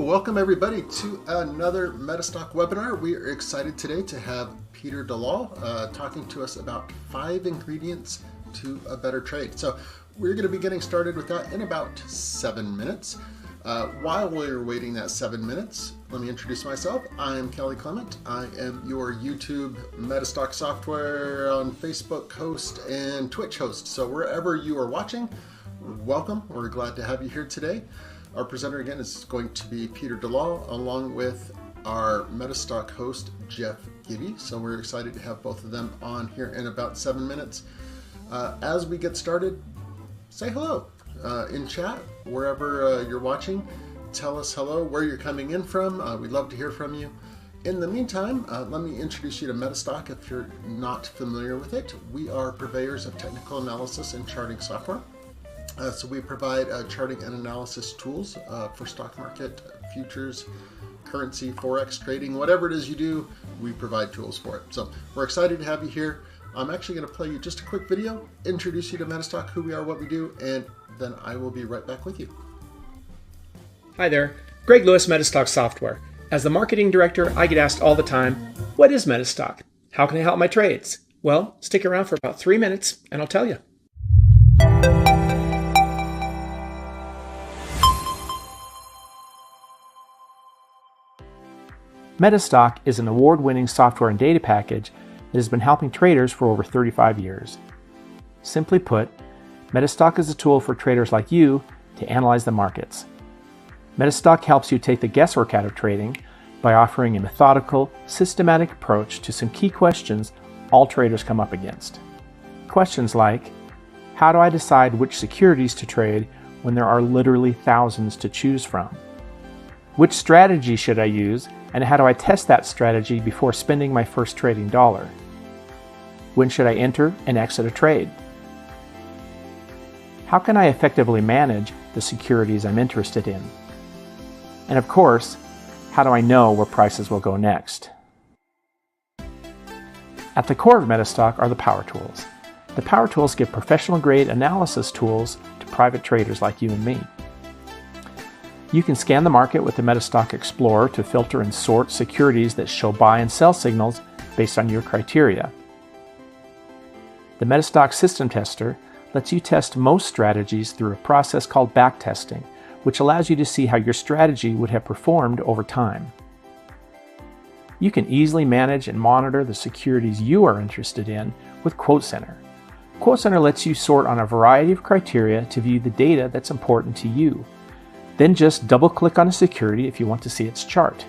welcome everybody to another MetaStock webinar. We are excited today to have Peter Dalal talking to us about 5 ingredients to a better trade. So we're going to be getting started with that in about 7 minutes. While we're waiting that 7 minutes, let me introduce myself. I'm Kelly Clement. I am your YouTube MetaStock software on Facebook host and Twitch host. So wherever you are watching, welcome. We're glad to have you here today. Our presenter again is going to be Peter Dalal, along with our MetaStock host, Jeff Gibby. So we're excited to have both of them on here in about 7 minutes. As we get started, say hello in chat, wherever you're watching. Tell us hello, where you're coming in from. We'd love to hear from you. In the meantime, let me introduce you to MetaStock if you're not familiar with it. We are purveyors of technical analysis and charting software. So we provide charting and analysis tools for stock market, futures, currency, forex trading, whatever it is you do, we provide tools for it. So we're excited to have you here. I'm actually going to play you just a quick video, introduce you to MetaStock, who we are, what we do, and then I will be right back with you. Hi there, Greg Lewis, MetaStock Software. As the marketing director, I get asked all the time, what is MetaStock? How can I help my trades? Well, stick around for about 3 minutes and I'll tell you. MetaStock is an award-winning software and data package that has been helping traders for over 35 years. Simply put, MetaStock is a tool for traders like you to analyze the markets. MetaStock helps you take the guesswork out of trading by offering a methodical, systematic approach to some key questions all traders come up against. Questions like, how do I decide which securities to trade when there are literally thousands to choose from? Which strategy should I use, and how do I test that strategy before spending my first trading dollar? When should I enter and exit a trade? How can I effectively manage the securities I'm interested in? And of course, how do I know where prices will go next? At the core of MetaStock are the power tools. The power tools give professional-grade analysis tools to private traders like you and me. You can scan the market with the MetaStock Explorer to filter and sort securities that show buy and sell signals based on your criteria. The MetaStock System Tester lets you test most strategies through a process called backtesting, which allows you to see how your strategy would have performed over time. You can easily manage and monitor the securities you are interested in with Quote Center. Quote Center lets you sort on a variety of criteria to view the data that's important to you. Then just double-click on a security if you want to see its chart.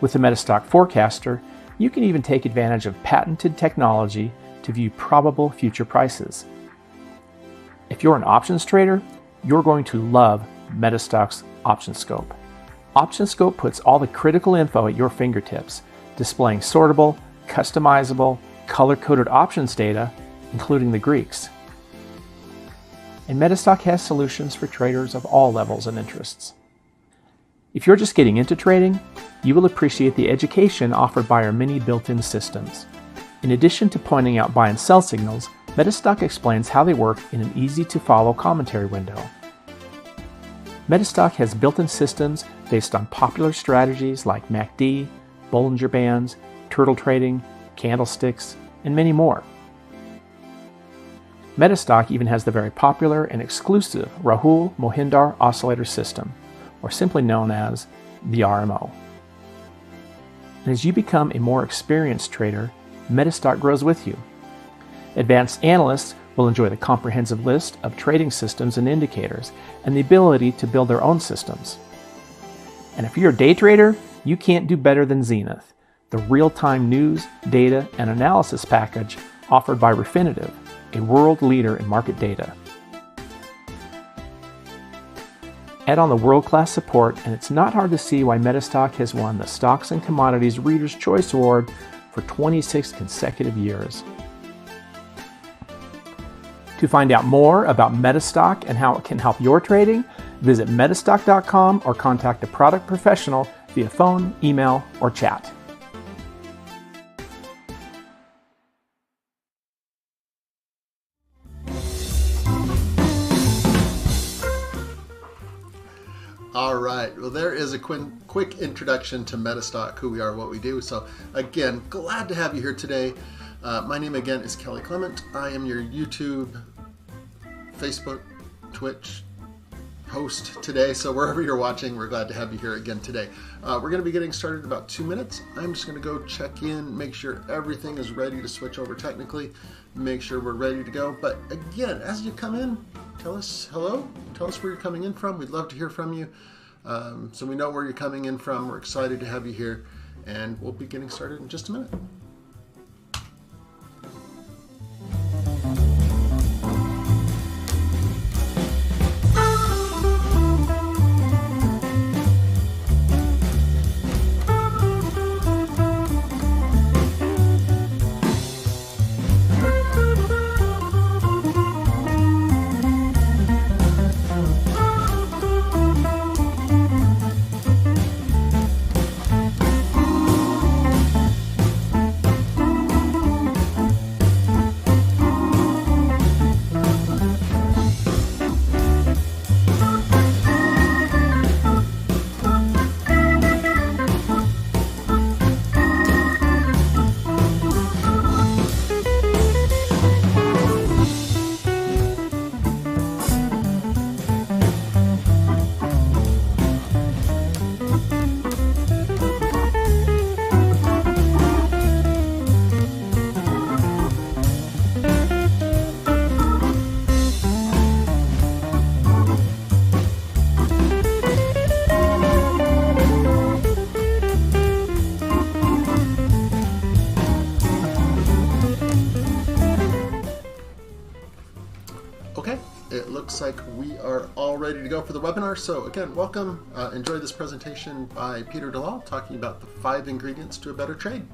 With the MetaStock Forecaster, you can even take advantage of patented technology to view probable future prices. If you're an options trader, you're going to love MetaStock's Option Scope. Option Scope puts all the critical info at your fingertips, displaying sortable, customizable, color-coded options data, including the Greeks. And MetaStock has solutions for traders of all levels and interests. If you're just getting into trading, you will appreciate the education offered by our many built-in systems. In addition to pointing out buy and sell signals, MetaStock explains how they work in an easy-to-follow commentary window. MetaStock has built-in systems based on popular strategies like MACD, Bollinger Bands, turtle trading, candlesticks, and many more. MetaStock even has the very popular and exclusive Rahul Mohindar Oscillator System, or simply known as the RMO. And as you become a more experienced trader, MetaStock grows with you. Advanced analysts will enjoy the comprehensive list of trading systems and indicators, and the ability to build their own systems. And if you're a day trader, you can't do better than Zenith, the real-time news, data, and analysis package offered by Refinitiv, a world leader in market data. Add on the world-class support, and it's not hard to see why MetaStock has won the Stocks and Commodities Reader's Choice Award for 26 consecutive years. To find out more about MetaStock and how it can help your trading, visit metastock.com or contact a product professional via phone, email, or chat. All right. right. Well, there is a quick introduction to MetaStock, who we are, what we do. So again, glad to have you here today. My name again is Kelly Clement. I am your YouTube, Facebook, Twitch host today. So wherever you're watching, we're glad to have you here again today. We're going to be getting started in about 2 minutes. I'm just going to go check in, make sure everything is ready to switch over technically, make sure we're ready to go. But again, as you come in, tell us hello, tell us where you're coming in from. We'd love to hear from you. So we know where you're coming in from. We're excited to have you here, and we'll be getting started in just a minute. It looks like we are all ready to go for the webinar. So again, welcome. Enjoy this presentation by Peter Dalal talking about the 5 ingredients to a better trade.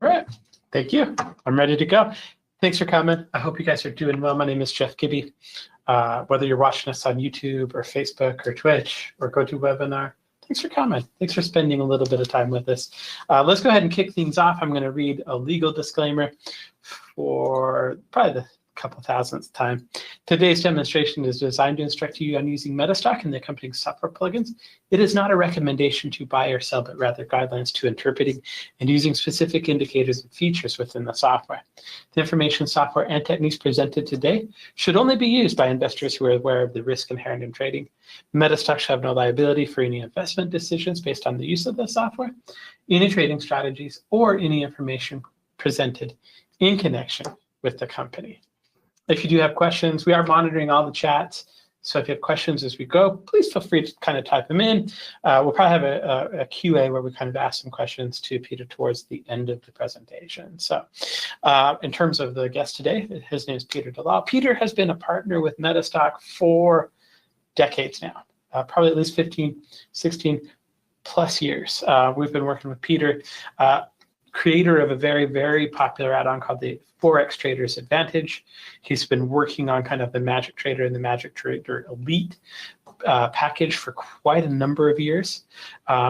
All right, thank you. I'm ready to go. Thanks for coming. I hope you guys are doing well. My name is Jeff Gibby. Whether you're watching us on YouTube or Facebook or Twitch or GoToWebinar, thanks for coming. Thanks for spending a little bit of time with us. Let's go ahead and kick things off. I'm going to read a legal disclaimer for probably the couple thousandth time. Today's demonstration is designed to instruct you on using MetaStock and the accompanying software plugins. It is not a recommendation to buy or sell, but rather guidelines to interpreting and using specific indicators and features within the software. The information, software, and techniques presented today should only be used by investors who are aware of the risk inherent in trading. MetaStock shall have no liability for any investment decisions based on the use of the software, any trading strategies, or any information presented in connection with the company. If you do have questions, we are monitoring all the chats. So if you have questions as we go, please feel free to kind of type them in. We'll probably have a QA where we kind of ask some questions to Peter towards the end of the presentation. So in terms of the guest today, his name is Peter Dalal. Peter has been a partner with MetaStock for decades now, probably at least 15, 16 plus years. We've been working with Peter, creator of a very, very popular add-on called the Forex Trader's Advantage. He's been working on kind of the Magic Trader and the Magic Trader Elite package for quite a number of years.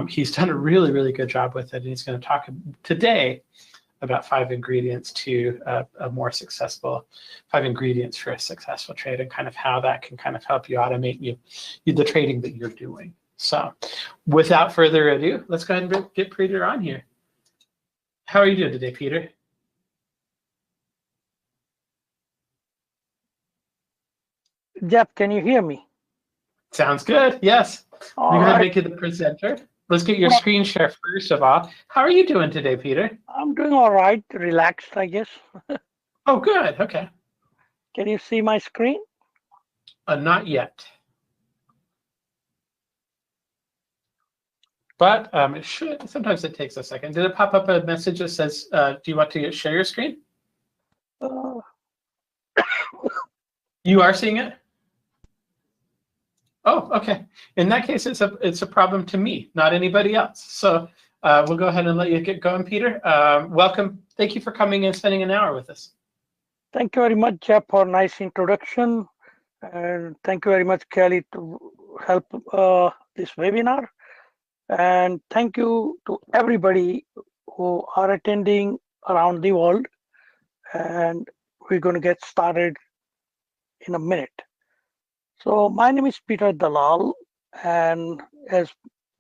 He's done a really, really good job with it, and he's going to talk today about 5 ingredients to a more successful, 5 ingredients for a successful trade, and kind of how that can kind of help you automate the trading that you're doing. So without further ado, let's go ahead and get Peter on here. How are you doing today, Peter? Jeff, can you hear me? Sounds good. Yes. All You're going to right. make you the presenter. Let's get your screen share first of all. How are you doing today, Peter? I'm doing all right. Relaxed, I guess. Oh, good. Okay. Can you see my screen? Not yet. but it should. Sometimes it takes a second. Did it pop up a message that says, "Do you want to share your screen?" Uh, You are seeing it. Oh, okay. In that case, it's a problem to me, not anybody else. So we'll go ahead and let you get going, Peter. Welcome. Thank you for coming and spending an hour with us. Thank you very much, Jeff, for a nice introduction. And thank you very much, Kelly, to help this webinar. And thank you to everybody who are attending around the world. And we're going to get started in a minute. So my name is Peter Dalal, and as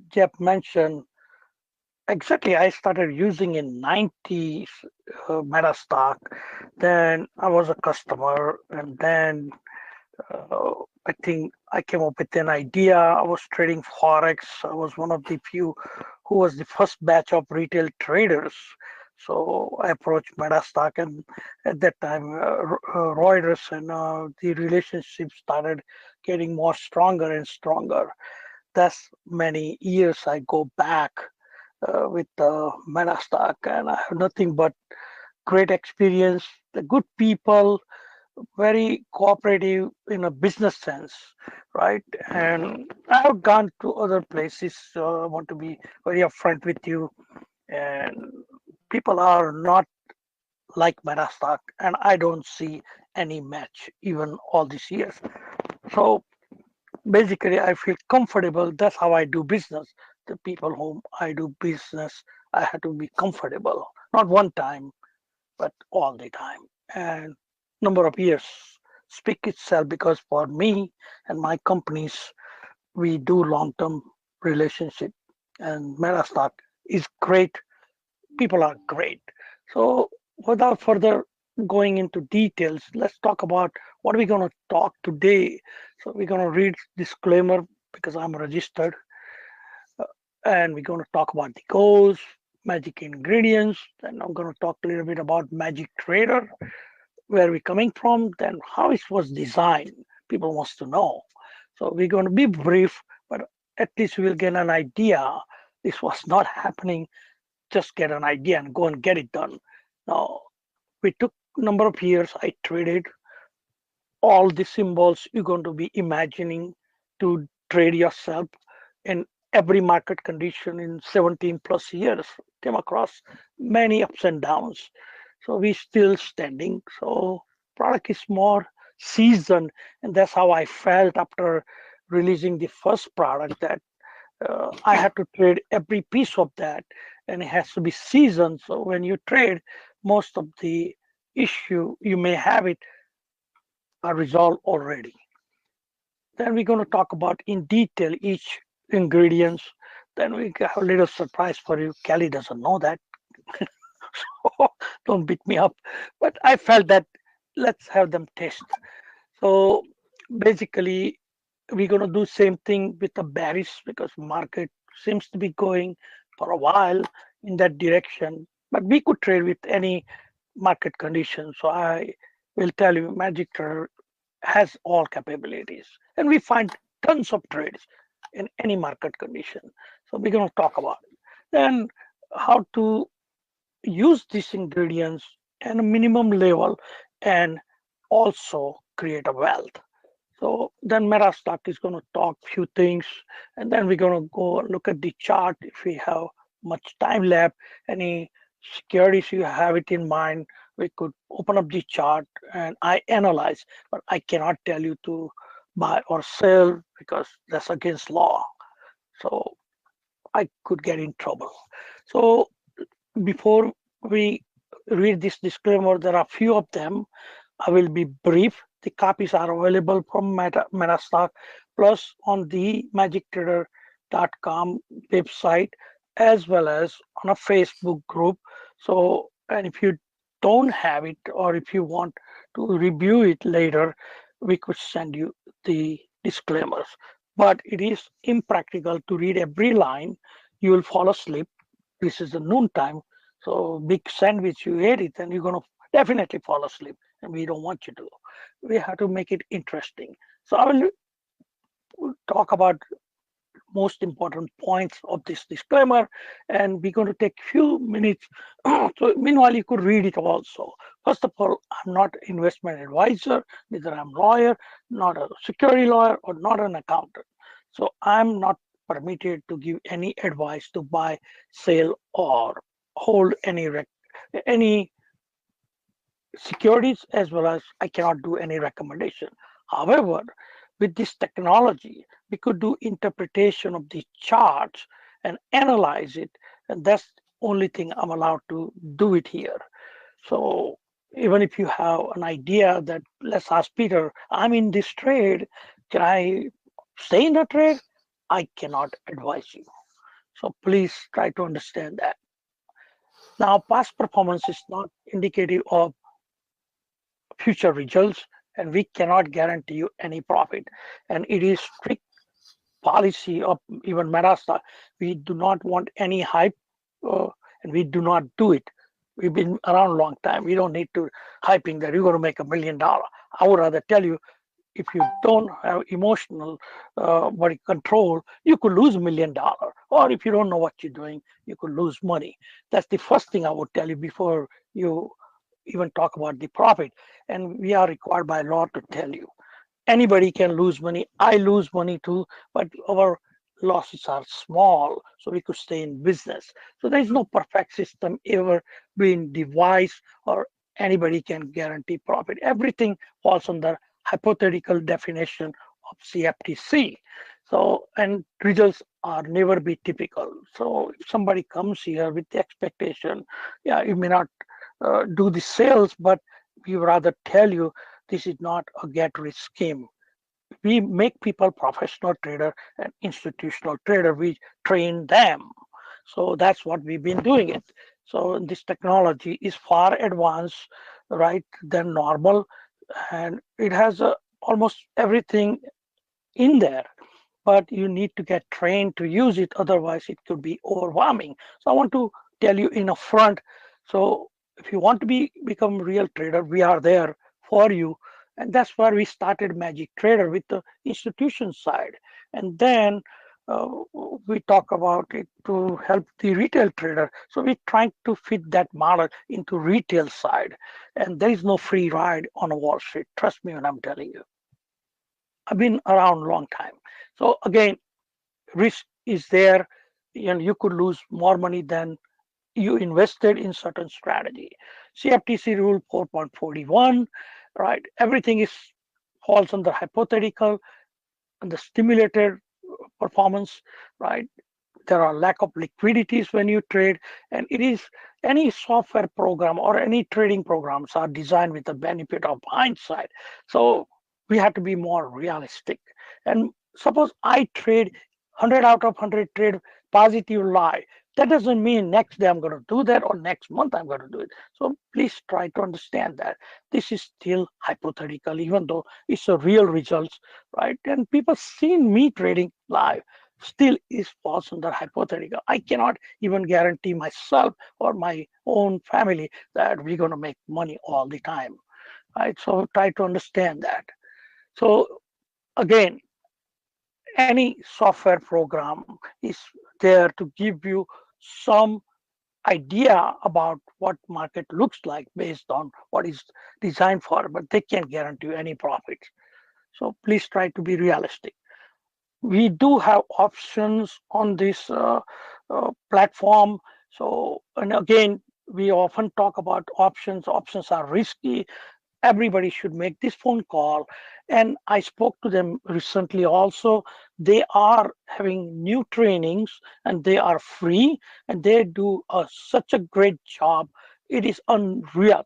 Jeff mentioned, exactly I started using in 90s MetaStock. Then I was a customer, and then I think I came up with an idea. I was trading Forex. I was one of the few who was the first batch of retail traders. So I approached MetaStock, and at that time, Reuters and the relationship started getting more stronger and stronger. That's many years I go back with MetaStock, and I have nothing but great experience. The good people, very cooperative in a business sense, right? And I have gone to other places. So I want to be very upfront with you. And people are not like MetaStock, and I don't see any match even all these years. So basically, I feel comfortable. That's how I do business. The people whom I do business, I have to be comfortable. Not one time, but all the time. And number of years speak itself, because for me and my companies, we do long-term relationship, and MetaStock is great. People are great. So without further going into details, let's talk about what we're going to talk today. So we're going to read disclaimer because I'm registered, and we're going to talk about the goals, magic ingredients. Then I'm going to talk a little bit about Magic Trader, where we're coming from, then how it was designed. People wants to know. So we're going to be brief, but at least we'll get an idea. This was not happening. Just get an idea and go and get it done. Now, we took a number of years. I traded all the symbols you're going to be imagining to trade yourself in every market condition in 17 plus years. Came across many ups and downs. So we still standing. So product is more seasoned, and that's how I felt after releasing the first product, that I had to trade every piece of that, and it has to be seasoned. So when you trade, most of the issue you may have it are resolved already. Then we're going to talk about in detail each ingredients. Then we have a little surprise for you. Kelly doesn't know that. So don't beat me up. But I felt that let's have them test. So basically, we're going to do same thing with the bearish, because market seems to be going for a while in that direction. But we could trade with any market condition. So I will tell you, Magic Trader has all capabilities, and we find tons of trades in any market condition. So we're going to talk about it. Then how to use these ingredients at a minimum level and also create a wealth. So then MetaStock is going to talk few things, and then we're going to go look at the chart if we have much time left. Any securities you have it in mind, we could open up the chart and I analyze, but I cannot tell you to buy or sell because that's against law. So I could get in trouble. So before we read this disclaimer, there are few of them. I will be brief. The copies are available from MetaStock, plus on the magictrader.com website, as well as on a Facebook group. So, and if you don't have it, or if you want to review it later, we could send you the disclaimers. But it is impractical to read every line. You will fall asleep. This is the noon time. So big sandwich, you ate it, and you're going to definitely fall asleep. And we don't want you to. We have to make it interesting. So I will talk about most important points of this disclaimer, and we're going to take few minutes. So meanwhile, you could read it also. First of all, I'm not an investment advisor, neither I'm a lawyer, not a security lawyer, or not an accountant. So I'm not permitted to give any advice to buy, sell, or hold any securities, as well as I cannot do any recommendation. However, with this technology, we could do interpretation of the charts and analyze it, and that's the only thing I'm allowed to do it here. So even if you have an idea that, let's ask Peter, I'm in this trade, can I stay in the trade? I cannot advise you. So please try to understand that. Now, past performance is not indicative of future results, and we cannot guarantee you any profit. And it is strict policy of even MetaStock. We do not want any hype, and we do not do it. We've been around a long time. We don't need to hyping that you're going to make $1 million. I would rather tell you, if you don't have emotional body control, you could lose $1 million. Or if you don't know what you're doing, you could lose money. That's the first thing I would tell you before you even talk about the profit. And we are required by law to tell you. Anybody can lose money. I lose money too, but our losses are small, so we could stay in business. So there's no perfect system ever being devised, or anybody can guarantee profit. Everything falls under hypothetical definition of CFTC. So, and results are never be typical. So if somebody comes here with the expectation, yeah, you may not do the sales, but we would rather tell you this is not a get rich scheme. We make people professional trader and institutional trader. We train them. So that's what we've been doing it. So this technology is far advanced, right, than normal, and it has almost everything in there. But you need to get trained to use it, otherwise it could be overwhelming. So I want to tell you in a front. So if you want to become a real trader, we are there for you. And that's where we started Magic Trader, with the institution side. And then we talk about it to help the retail trader. So we're trying to fit that model into retail side. And there is no free ride on Wall Street. Trust me when I'm telling you. I've been around a long time. So again, risk is there, and you could lose more money than you invested in certain strategy. CFTC rule 4.41, right? Everything falls under hypothetical and the stimulated performance, right? There are lack of liquidities when you trade, and it is any software program or any trading programs are designed with the benefit of hindsight. So we have to be more realistic. And suppose I trade 100 out of 100 trade positive lie. That doesn't mean next day I'm going to do that, or next month I'm going to do it. So please try to understand that this is still hypothetical, even though it's a real results, right? And people seen me trading live, still is falls under hypothetical. I cannot even guarantee myself or my own family that we're going to make money all the time, right? So try to understand that. So again, any software program is there to give you some idea about what market looks like based on what is designed for, but they can't guarantee any profits. So please try to be realistic. We do have options on this platform. So, and again, we often talk about options. Options are risky. Everybody should make this phone call. And I spoke to them recently also. They are having new trainings, and they are free, and they do such a great job. It is unreal.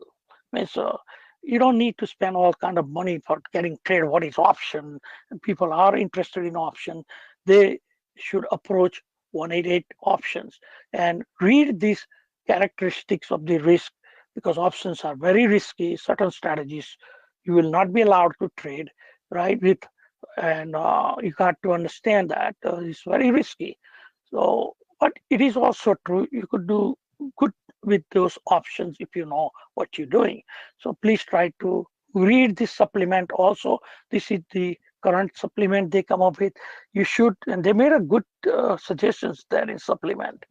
So you don't need to spend all kind of money for getting trained. What is option? And people are interested in option. They should approach 188 options and read these characteristics of the risk, because options are very risky. Certain strategies you will not be allowed to trade, right? With, and you got to understand that it's very risky. So, but it is also true, you could do good with those options if you know what you're doing. So please try to read this supplement also. This is the current supplement they come up with, you should, and they made a good suggestions there in supplement.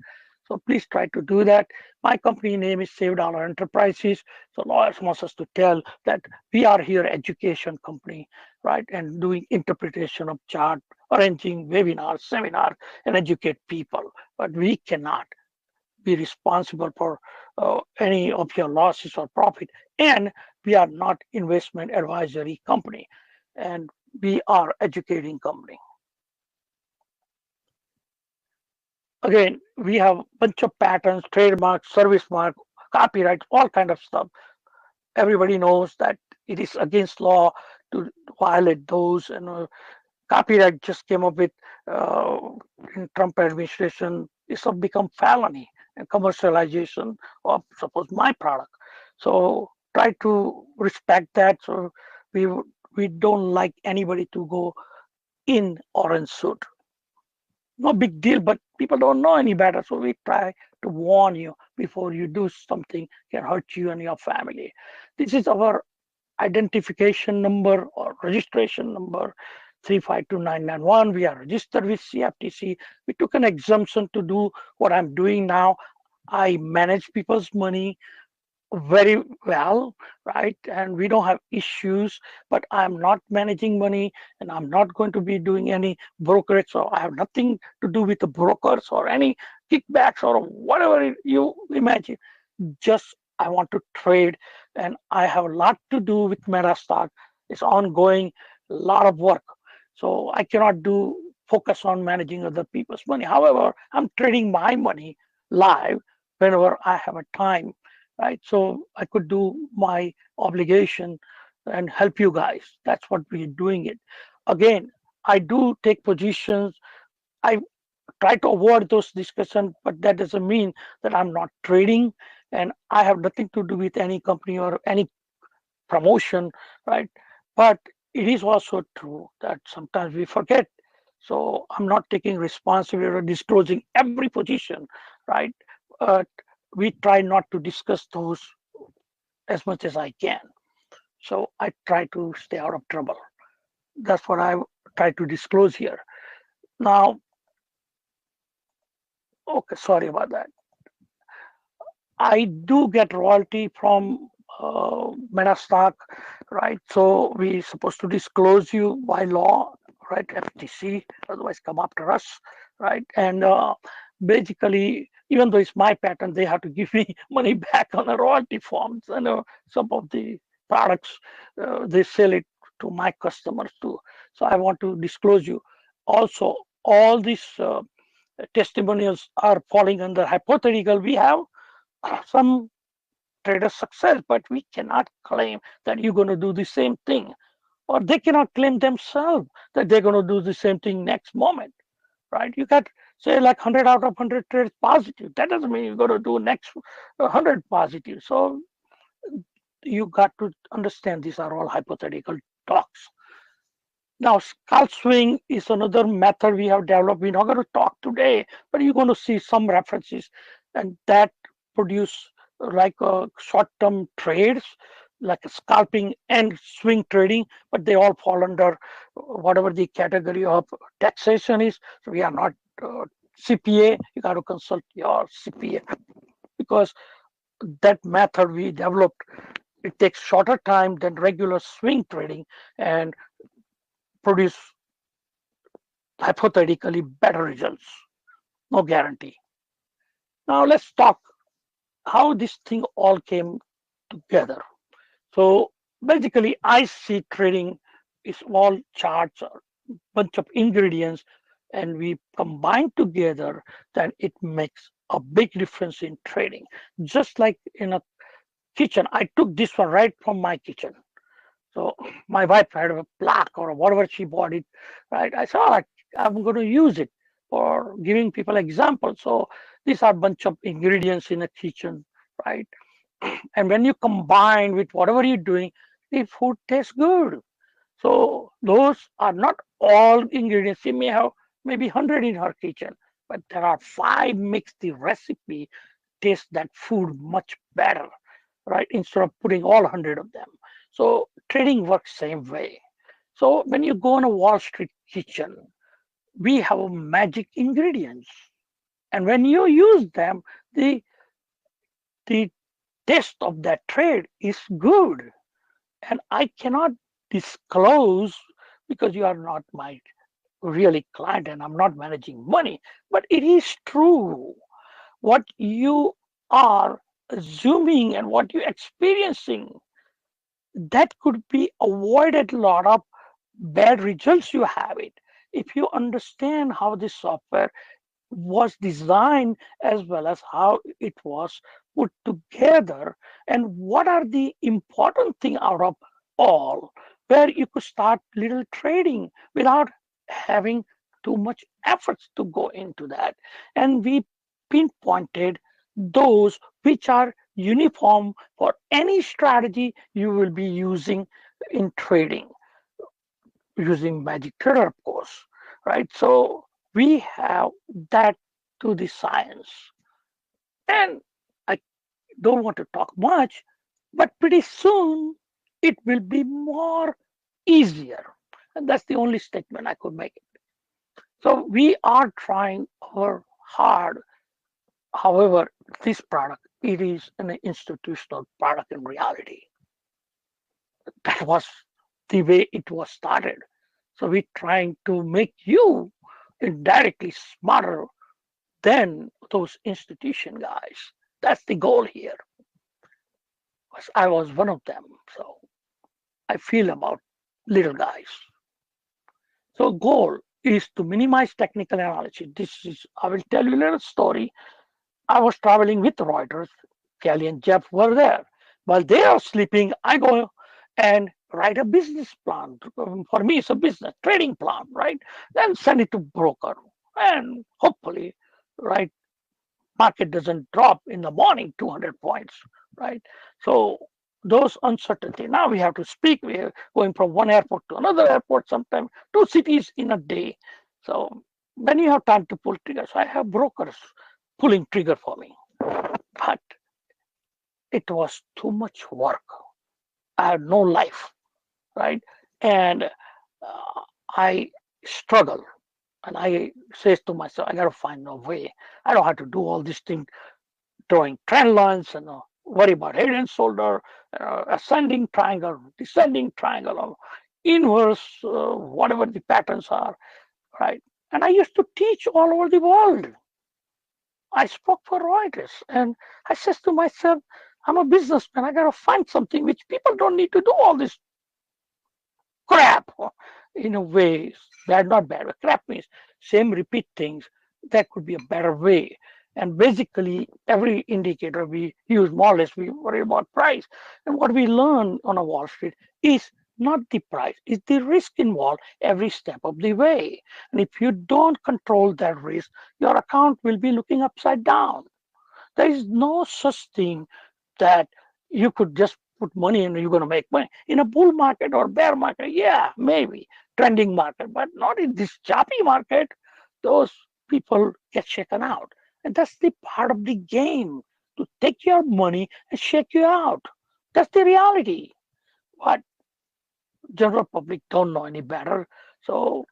So please try to do that. My company name is Save Dollar Enterprises. So lawyers wants us to tell that we are here education company, right? And doing interpretation of chart, arranging webinars, seminars, and educate people. But we cannot be responsible for any of your losses or profit. And we are not investment advisory company. And we are educating company. Again, we have a bunch of patents, trademarks, service mark, copyrights, all kind of stuff. Everybody knows that it is against law to violate those. And copyright just came up with in Trump administration. It's become felony and commercialization of suppose my product. So try to respect that. So we don't like anybody to go in orange suit. No big deal, but people don't know any better. So we try to warn you before you do something can hurt you and your family. This is our identification number or registration number 352991. We are registered with CFTC. We took an exemption to do what I'm doing now. I manage people's money very well, right? And we don't have issues, but I'm not managing money and I'm not going to be doing any brokerage. So I have nothing to do with the brokers or any kickbacks or whatever you imagine. Just I want to trade, and I have a lot to do with MetaStock. It's ongoing, a lot of work. So I cannot focus on managing other people's money. However, I'm trading my money live whenever I have a time. Right, so I could do my obligation and help you guys. That's what we're doing it. Again, I do take positions. I try to avoid those discussions, but that doesn't mean that I'm not trading, and I have nothing to do with any company or any promotion, right? But it is also true that sometimes we forget. So I'm not taking responsibility or disclosing every position, right? We try not to discuss those as much as I can. So I try to stay out of trouble. That's what I try to disclose here. Now, okay, sorry about that. I do get royalty from MetaStock, right? So we're supposed to disclose you by law, right? FTC, otherwise come after us, right? And basically, even though it's my patent, they have to give me money back on the royalty forms. And some of the products, they sell it to my customers too. So I want to disclose you. Also, all these testimonials are falling under hypothetical. We have some trader success, but we cannot claim that you're going to do the same thing. Or they cannot claim themselves that they're going to do the same thing next moment, right? You got say like 100 out of 100 trades positive. That doesn't mean you're going to do next 100 positive. So you got to understand these are all hypothetical talks. Now, scalp swing is another method we have developed. We're not going to talk today, but you're going to see some references, and that produce like short-term trades, like scalping and swing trading, but they all fall under whatever the category of taxation is. So we are not CPA. You got to consult your CPA, because that method we developed, it takes shorter time than regular swing trading and produce hypothetically better results. No guarantee. Now let's talk how this thing all came together. So basically, I see trading is all charts, a bunch of ingredients, and we combine together, then it makes a big difference in trading. Just like in a kitchen, I took this one right from my kitchen. So my wife had a plaque or whatever she bought it, right? I saw I'm going to use it for giving people examples. So these are a bunch of ingredients in a kitchen, right? And when you combine with whatever you're doing, the food tastes good. So those are not all ingredients. She may have maybe 100 in her kitchen, but there are 5 makes the recipe taste that food much better, right? Instead of putting all 100 of them. So trading works same way. So when you go in a Wall Street kitchen, we have magic ingredients. And when you use them, the the taste of that trade is good. And I cannot disclose because you are not my really client and I'm not managing money. But it is true. What you are assuming and what you're experiencing, that could be avoided a lot of bad results you have it. If you understand how this software was designed as well as how it was put together and what are the important thing out of all, where you could start little trading without having too much efforts to go into that. And we pinpointed those which are uniform for any strategy you will be using in trading, using Magic Trader, of course, right? So we have that to the science. And I don't want to talk much, but pretty soon it will be more easier. And that's the only statement I could make. So we are trying our hard. However, this product, it is an institutional product in reality. That was the way it was started. So we're trying to make you indirectly smarter than those institution guys. That's the goal here. I was one of them, so I feel about little guys. So goal is to minimize technical analysis. This is, I will tell you a little story. I was traveling with Reuters. Kelly and Jeff were there. While they are sleeping, I go and write a business plan. For me, it's a business trading plan, right? Then send it to broker, and hopefully, right, market doesn't drop in the morning 200 points, right? So those uncertainty. Now we have to speak. We're going from one airport to another airport, sometimes 2 cities in a day. So when you have time to pull triggers, I have brokers pulling trigger for me. But it was too much work. I had no life, right? And I struggle. And I says to myself, I gotta find a way. I don't have to do all these things, drawing trend lines and worry about head and shoulder, ascending triangle, descending triangle, or inverse, whatever the patterns are, right? And I used to teach all over the world. I spoke for Reuters, and I says to myself, I'm a businessman. I gotta find something which people don't need to do all this crap. In a way, bad, not bad, but crap means same repeat things. That could be a better way. And basically, every indicator we use, more or less, we worry about price. And what we learn on a Wall Street is not the price, it's the risk involved every step of the way. And if you don't control that risk, your account will be looking upside down. There is no such thing that you could just put money and you're going to make money. In a bull market or bear market, yeah, maybe trending market, but not in this choppy market. Those people get shaken out. And that's the part of the game, to take your money and shake you out. That's the reality. But general public don't know any better. So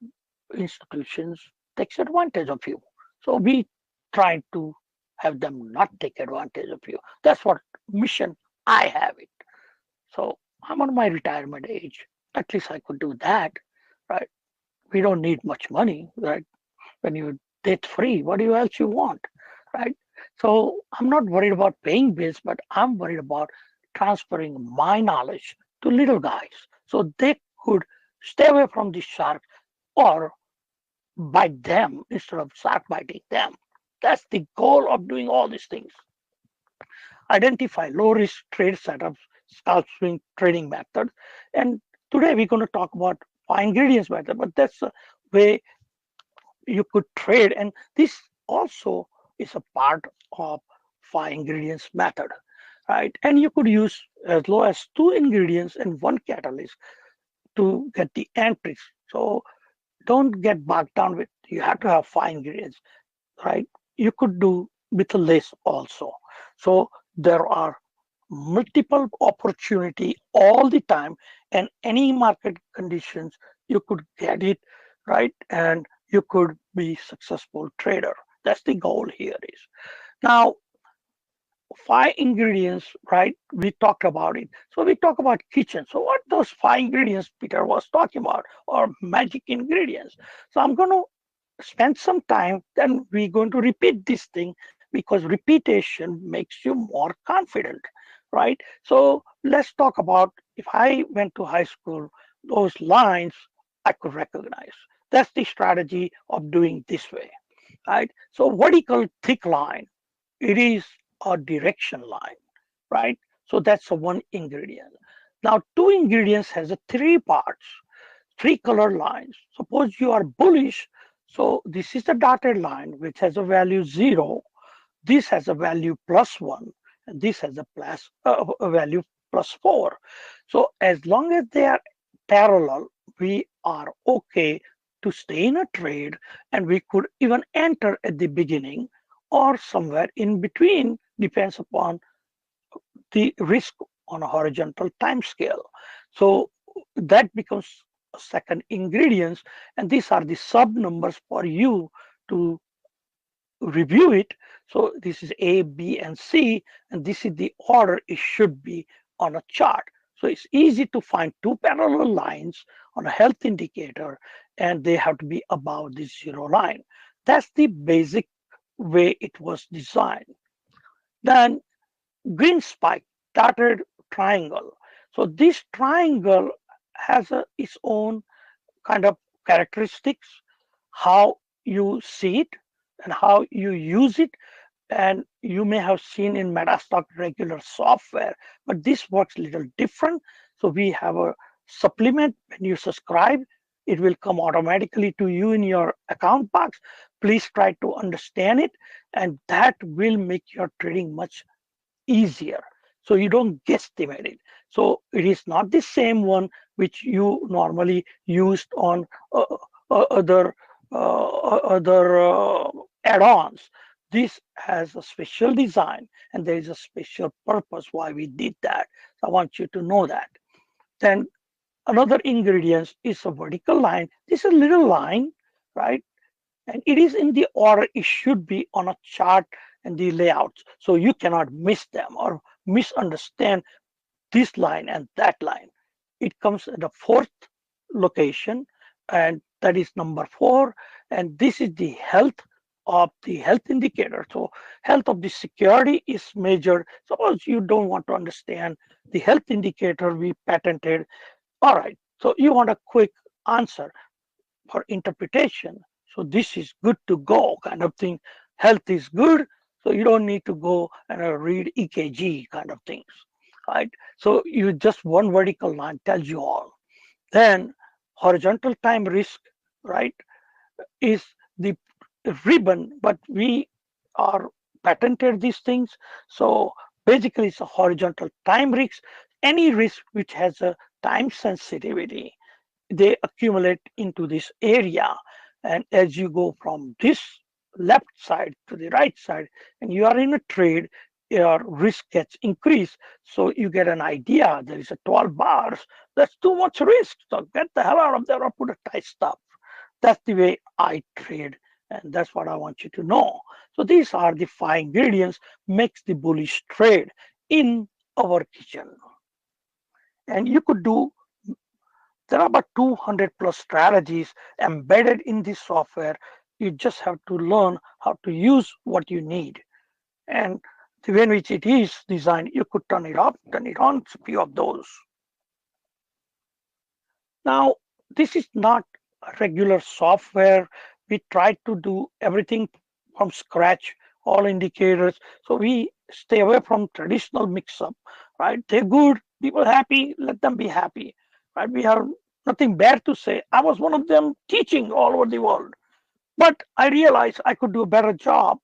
institutions takes advantage of you. So we try to have them not take advantage of you. That's what mission I have it. So I'm on my retirement age. At least I could do that, right? We don't need much money, right? When you're debt free, what else you want, right? So I'm not worried about paying bills, but I'm worried about transferring my knowledge to little guys so they could stay away from the shark or bite them instead of shark biting them. That's the goal of doing all these things. Identify low risk trade setups, scalp swing trading methods. And today we're going to talk about 5 ingredients method, but that's a way you could trade. And this also is a part of 5 ingredients method, right? And you could use as low as 2 ingredients and 1 catalyst to get the entries. So don't get bogged down with you have to have 5 ingredients, right? You could do with less also. So there are multiple opportunity all the time, and any market conditions you could get it, right? And you could be successful trader. That's the goal here is. Now, 5 ingredients, right? We talked about it. So we talk about kitchen. So what those 5 ingredients Peter was talking about, or magic ingredients. So I'm going to spend some time, then we're going to repeat this thing because repetition makes you more confident, right? So let's talk about, if I went to high school, those lines I could recognize. That's the strategy of doing this way, right? So vertical thick line, it is a direction line, right? So that's a 1 ingredient. Now 2 ingredients has a 3 parts, 3 color lines. Suppose you are bullish, so this is the dotted line which has a value 0. This has a value +1, and this has a value +4. So as long as they are parallel, we are okay to stay in a trade, and we could even enter at the beginning or somewhere in between, depends upon the risk on a horizontal time scale. So that becomes a second ingredients, and these are the sub numbers for you to review it. So this is A, B, and C, and this is the order it should be on a chart. So it's easy to find 2 parallel lines on a health indicator, and they have to be above the 0 line. That's the basic way it was designed. Then green spike, dotted triangle. So this triangle has its own kind of characteristics, how you see it and how you use it. And you may have seen in MetaStock regular software, but this works a little different. So we have a supplement. When you subscribe, it will come automatically to you in your account box. Please try to understand it, and that will make your trading much easier. So you don't guesstimate it. So it is not the same one which you normally used on other add-ons. This has a special design, and there is a special purpose why we did that. So I want you to know that. Then another ingredient is a vertical line. This is a little line, right? And it is in the order it should be on a chart and the layouts. So you cannot miss them or misunderstand this line and that line. It comes at the 4th location, and that is number 4. And this is the health of the health indicator. So health of the security is measured. Suppose you don't want to understand the health indicator we patented. All right, so you want a quick answer for interpretation. So this is good to go kind of thing. Health is good, so you don't need to go and read EKG kind of things, right? So you just one vertical line tells you all. Then horizontal time risk, right, is the ribbon, but we are patented these things. So basically it's a horizontal time risk. Any risk which has a time sensitivity, they accumulate into this area. And as you go from this left side to the right side, and you are in a trade, your risk gets increased. So you get an idea, there is a 12 bars, that's too much risk. So get the hell out of there or put a tight stop. That's the way I trade, and that's what I want you to know. So these are the 5 ingredients makes the bullish trade in our kitchen. And you could do, there are about 200 plus strategies embedded in this software. You just have to learn how to use what you need. And the way in which it is designed, you could turn it off, turn it on, a few of those. Now, this is not a regular software. We try to do everything from scratch, all indicators. So we stay away from traditional mix-up, right? They're good, people happy, let them be happy, right? We have nothing bad to say. I was one of them teaching all over the world, but I realized I could do a better job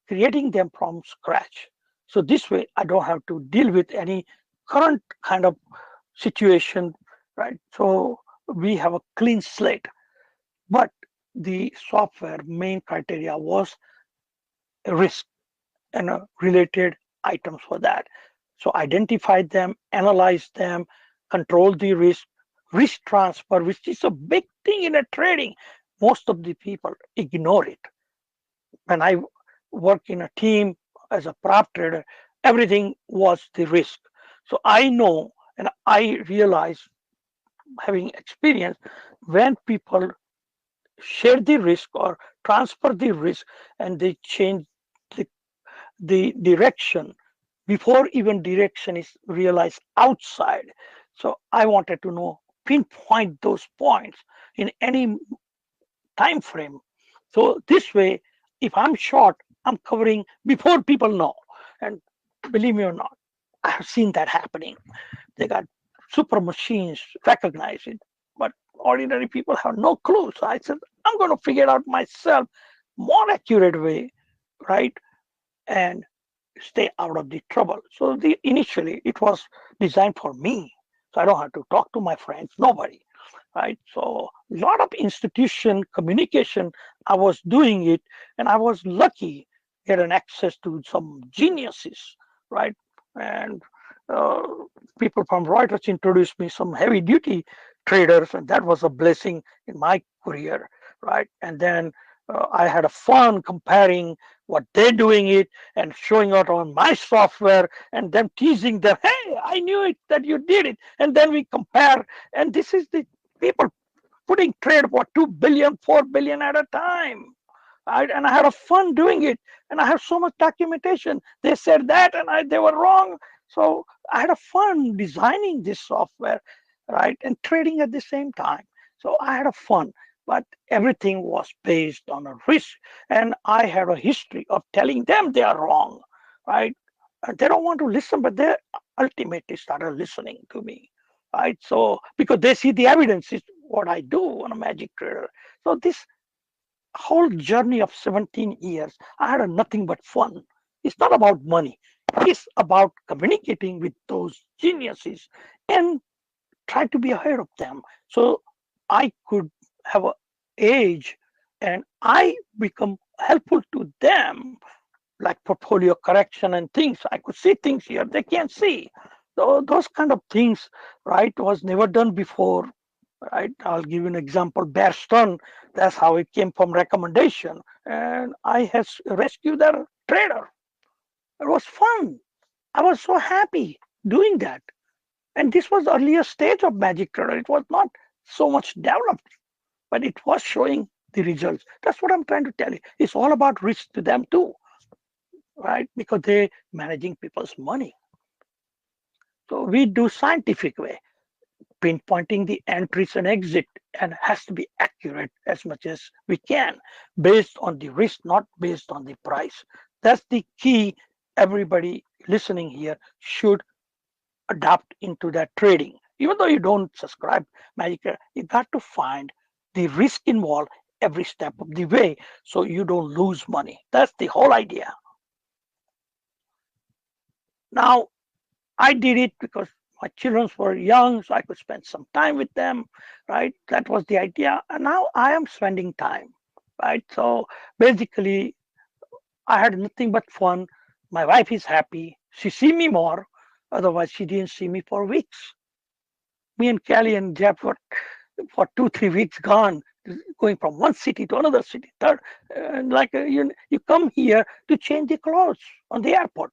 creating them from scratch. So this way, I don't have to deal with any current kind of situation, right? So we have a clean slate. But the software main criteria was risk and related items for that. So identify them, analyze them, control the risk, risk transfer, which is a big thing in a trading. Most of the people ignore it. When I work in a team as a prop trader, everything was the risk. So I know and I realize, having experience, when people share the risk or transfer the risk and they change the, the direction before even direction is realized outside. So I wanted to know, pinpoint those points in any time frame. So this way, if I'm short, I'm covering before people know. And believe me or not, I have seen that happening. They got super machines recognize it, but ordinary people have no clue. So I said, I'm going to figure it out myself, more accurate way, right? And stay out of the trouble. So initially it was designed for me. So I don't have to talk to my friends, nobody, right? So a lot of institution communication, I was doing it, and I was lucky get an access to some geniuses, right? And uh, people from Reuters introduced me some heavy duty traders, and that was a blessing in my career, right? And then I had a fun comparing what they're doing it and showing it on my software, and then teasing them, hey, I knew it that you did it. And then we compare, and this is the people putting trade for 2 billion, 4 billion at a time. Right? And I had a fun doing it, and I have so much documentation. They said that, and they were wrong. So I had a fun designing this software, right, and trading at the same time. So I had a fun, but everything was based on a risk, and I had a history of telling them they are wrong, right? They don't want to listen, but they ultimately started listening to me, right? So because they see the evidence is what I do on a magic trader. So this whole journey of 17 years, I had nothing but fun. It's not about money. It's about communicating with those geniuses and try to be ahead of them. So I could have an age and I become helpful to them, like portfolio correction and things. I could see things here they can't see. So those kind of things, right, was never done before. Right, I'll give you an example. Bear Stern, that's how it came from recommendation, and I has rescued that trader. It was fun. I was so happy doing that. And this was earlier stage of magic trader. It was not so much developed, but it was showing the results. That's what I'm trying to tell you. It's all about risk to them too, right? Because they're managing people's money. So we do scientific way, pinpointing the entries and exit, and has to be accurate as much as we can, based on the risk, not based on the price. That's the key. Everybody listening here should adapt into that trading. Even though you don't subscribe Magic, you got to find the risk involved every step of the way so you don't lose money. That's the whole idea. Now, I did it because my children were young, so I could spend some time with them, right? That was the idea. And now I am spending time, right? So basically, I had nothing but fun. My wife is happy. She see me more. Otherwise, she didn't see me for weeks. Me and Kelly and Jeff were for 2, 3 weeks gone, going from one city to another city, third. And like you come here to change the clothes on the airport.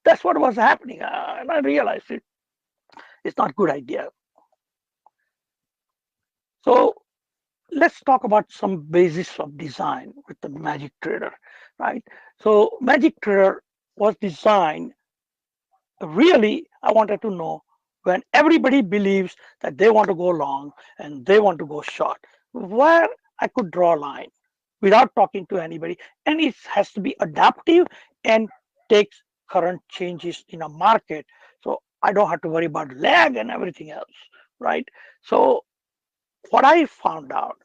That's what was happening. And I realized it's not a good idea. So let's talk about some basis of design with the Magic Trader, right? So Magic Trader was designed, really, I wanted to know when everybody believes that they want to go long and they want to go short, where I could draw a line without talking to anybody. And it has to be adaptive and takes current changes in a market. So I don't have to worry about lag and everything else, right? So what I found out,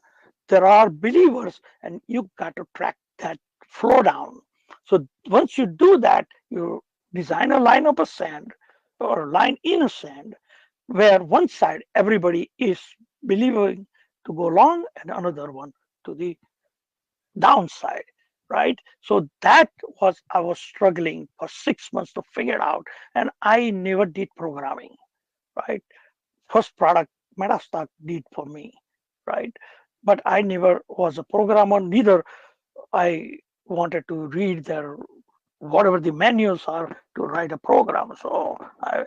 there are believers and you got to track that flow down. So once you do that, you design a line of a sand or a line in a sand where one side everybody is believing to go long and another one to the downside, right? So that was, I was struggling for 6 months to figure it out, and I never did programming, right? First product MetaStock did for me, right? But I never was a programmer, neither I wanted to read their whatever the manuals are to write a program. So I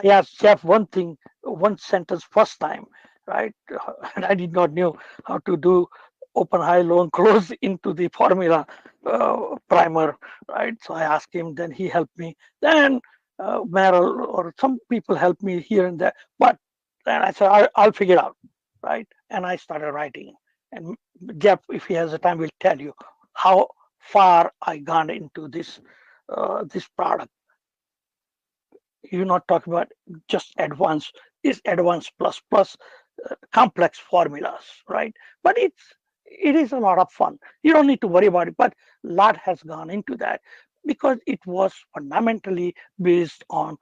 asked Jeff one thing, one sentence first time, right? And I did not know how to do open, high, low, and close into the formula primer, right? So I asked him, then he helped me. Then Merrill or some people helped me here and there. But then I said, I'll figure it out, right? And I started writing. And Jeff, if he has the time, will tell you how far I gone into this this product. You're not talking about just advanced, is advanced plus plus complex formulas, right? But it is a lot of fun. You don't need to worry about it, but a lot has gone into that because it was fundamentally based on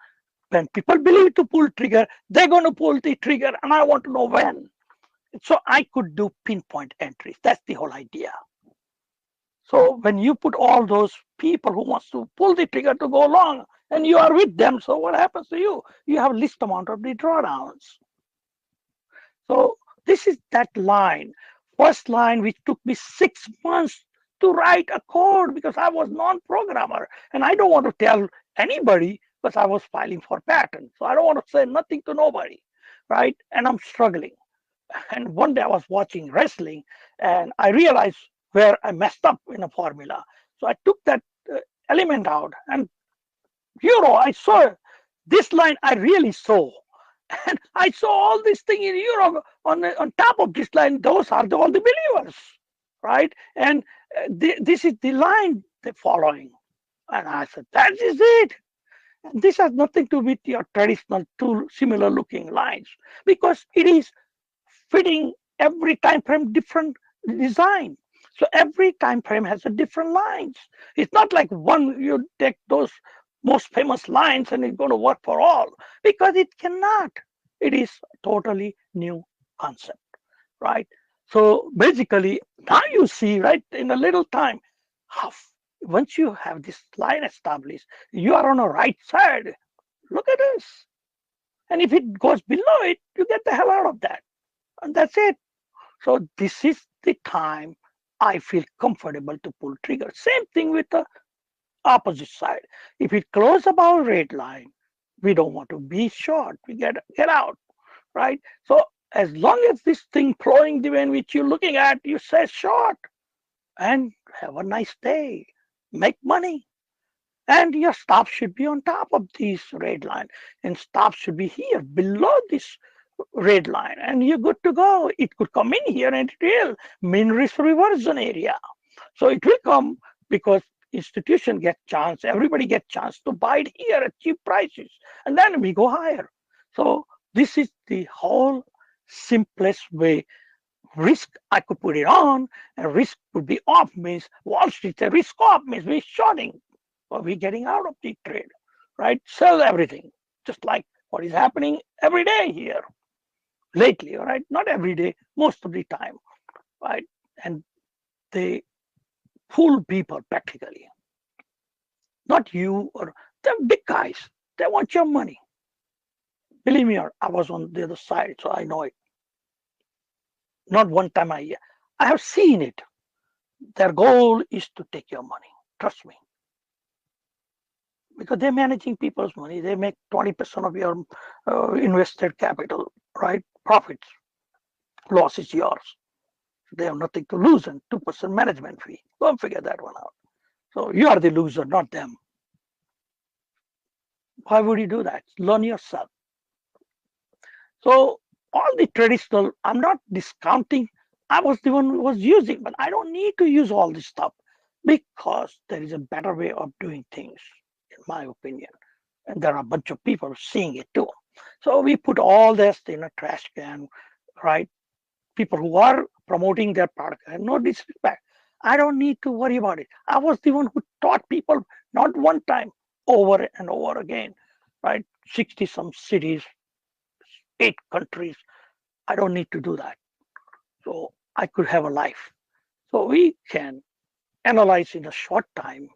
when people believe to pull trigger, they're going to pull the trigger, and I want to know when. So I could do pinpoint entries. That's the whole idea. So when you put all those people who wants to pull the trigger to go long, and you are with them, so what happens to you? You have least amount of the drawdowns. So this is that line. First line, which took me 6 months to write a code because I was non-programmer. And I don't want to tell anybody because I was filing for patent. So I don't want to say nothing to nobody, right? And I'm struggling. And one day I was watching wrestling and I realized where I messed up in a formula. So I took that element out and euro, I saw this line I really saw. And I saw all this thing in euro on top of this line. Those are all the believers, right? And this is the line they're following. And I said, that is it. And this has nothing to do with your traditional two similar looking lines because it is fitting every time frame different design. So every time frame has a different lines. It's not like one, you take those most famous lines and it's going to work for all because it cannot. It is a totally new concept, right? So basically, now you see, right, in a little time, how once you have this line established, you are on the right side. Look at this. And if it goes below it, you get the hell out of that. And that's it. So this is the time I feel comfortable to pull trigger. Same thing with the opposite side. If it close above red line, we don't want to be short. We get out, right? So as long as this thing flowing the way in which you're looking at, you say short and have a nice day, make money. And your stop should be on top of this red line and stop should be here below this red line and you're good to go. It could come in here and it will mean risk reversion area. So it will come because institution get chance, everybody get chance to buy it here at cheap prices, and then we go higher. So this is the whole simplest way. Risk, I could put it on, and risk would be off means Wall Street, a risk off means we're shorting or we're getting out of the trade, right? Sell everything, just like what is happening every day here lately, all right? Not every day, most of the time, right? And they fool people practically. Not you or the big guys. They want your money. Believe me, I was on the other side, so I know it. Not one time I have seen it. Their goal is to take your money. Trust me. Because they're managing people's money. They make 20% of your invested capital, right? Profits. Loss is yours. They have nothing to lose and 2% management fee. Go and figure that one out. So you are the loser, not them. Why would you do that? Learn yourself. So all the traditional, I'm not discounting. I was the one who was using, but I don't need to use all this stuff because there is a better way of doing things, in my opinion. And there are a bunch of people seeing it too. So we put all this in a trash can, right? People who are promoting their product and no disrespect. I don't need to worry about it. I was the one who taught people not one time, over and over again, right? 60 some cities, 8 countries. I don't need to do that. So I could have a life. So we can analyze in a short time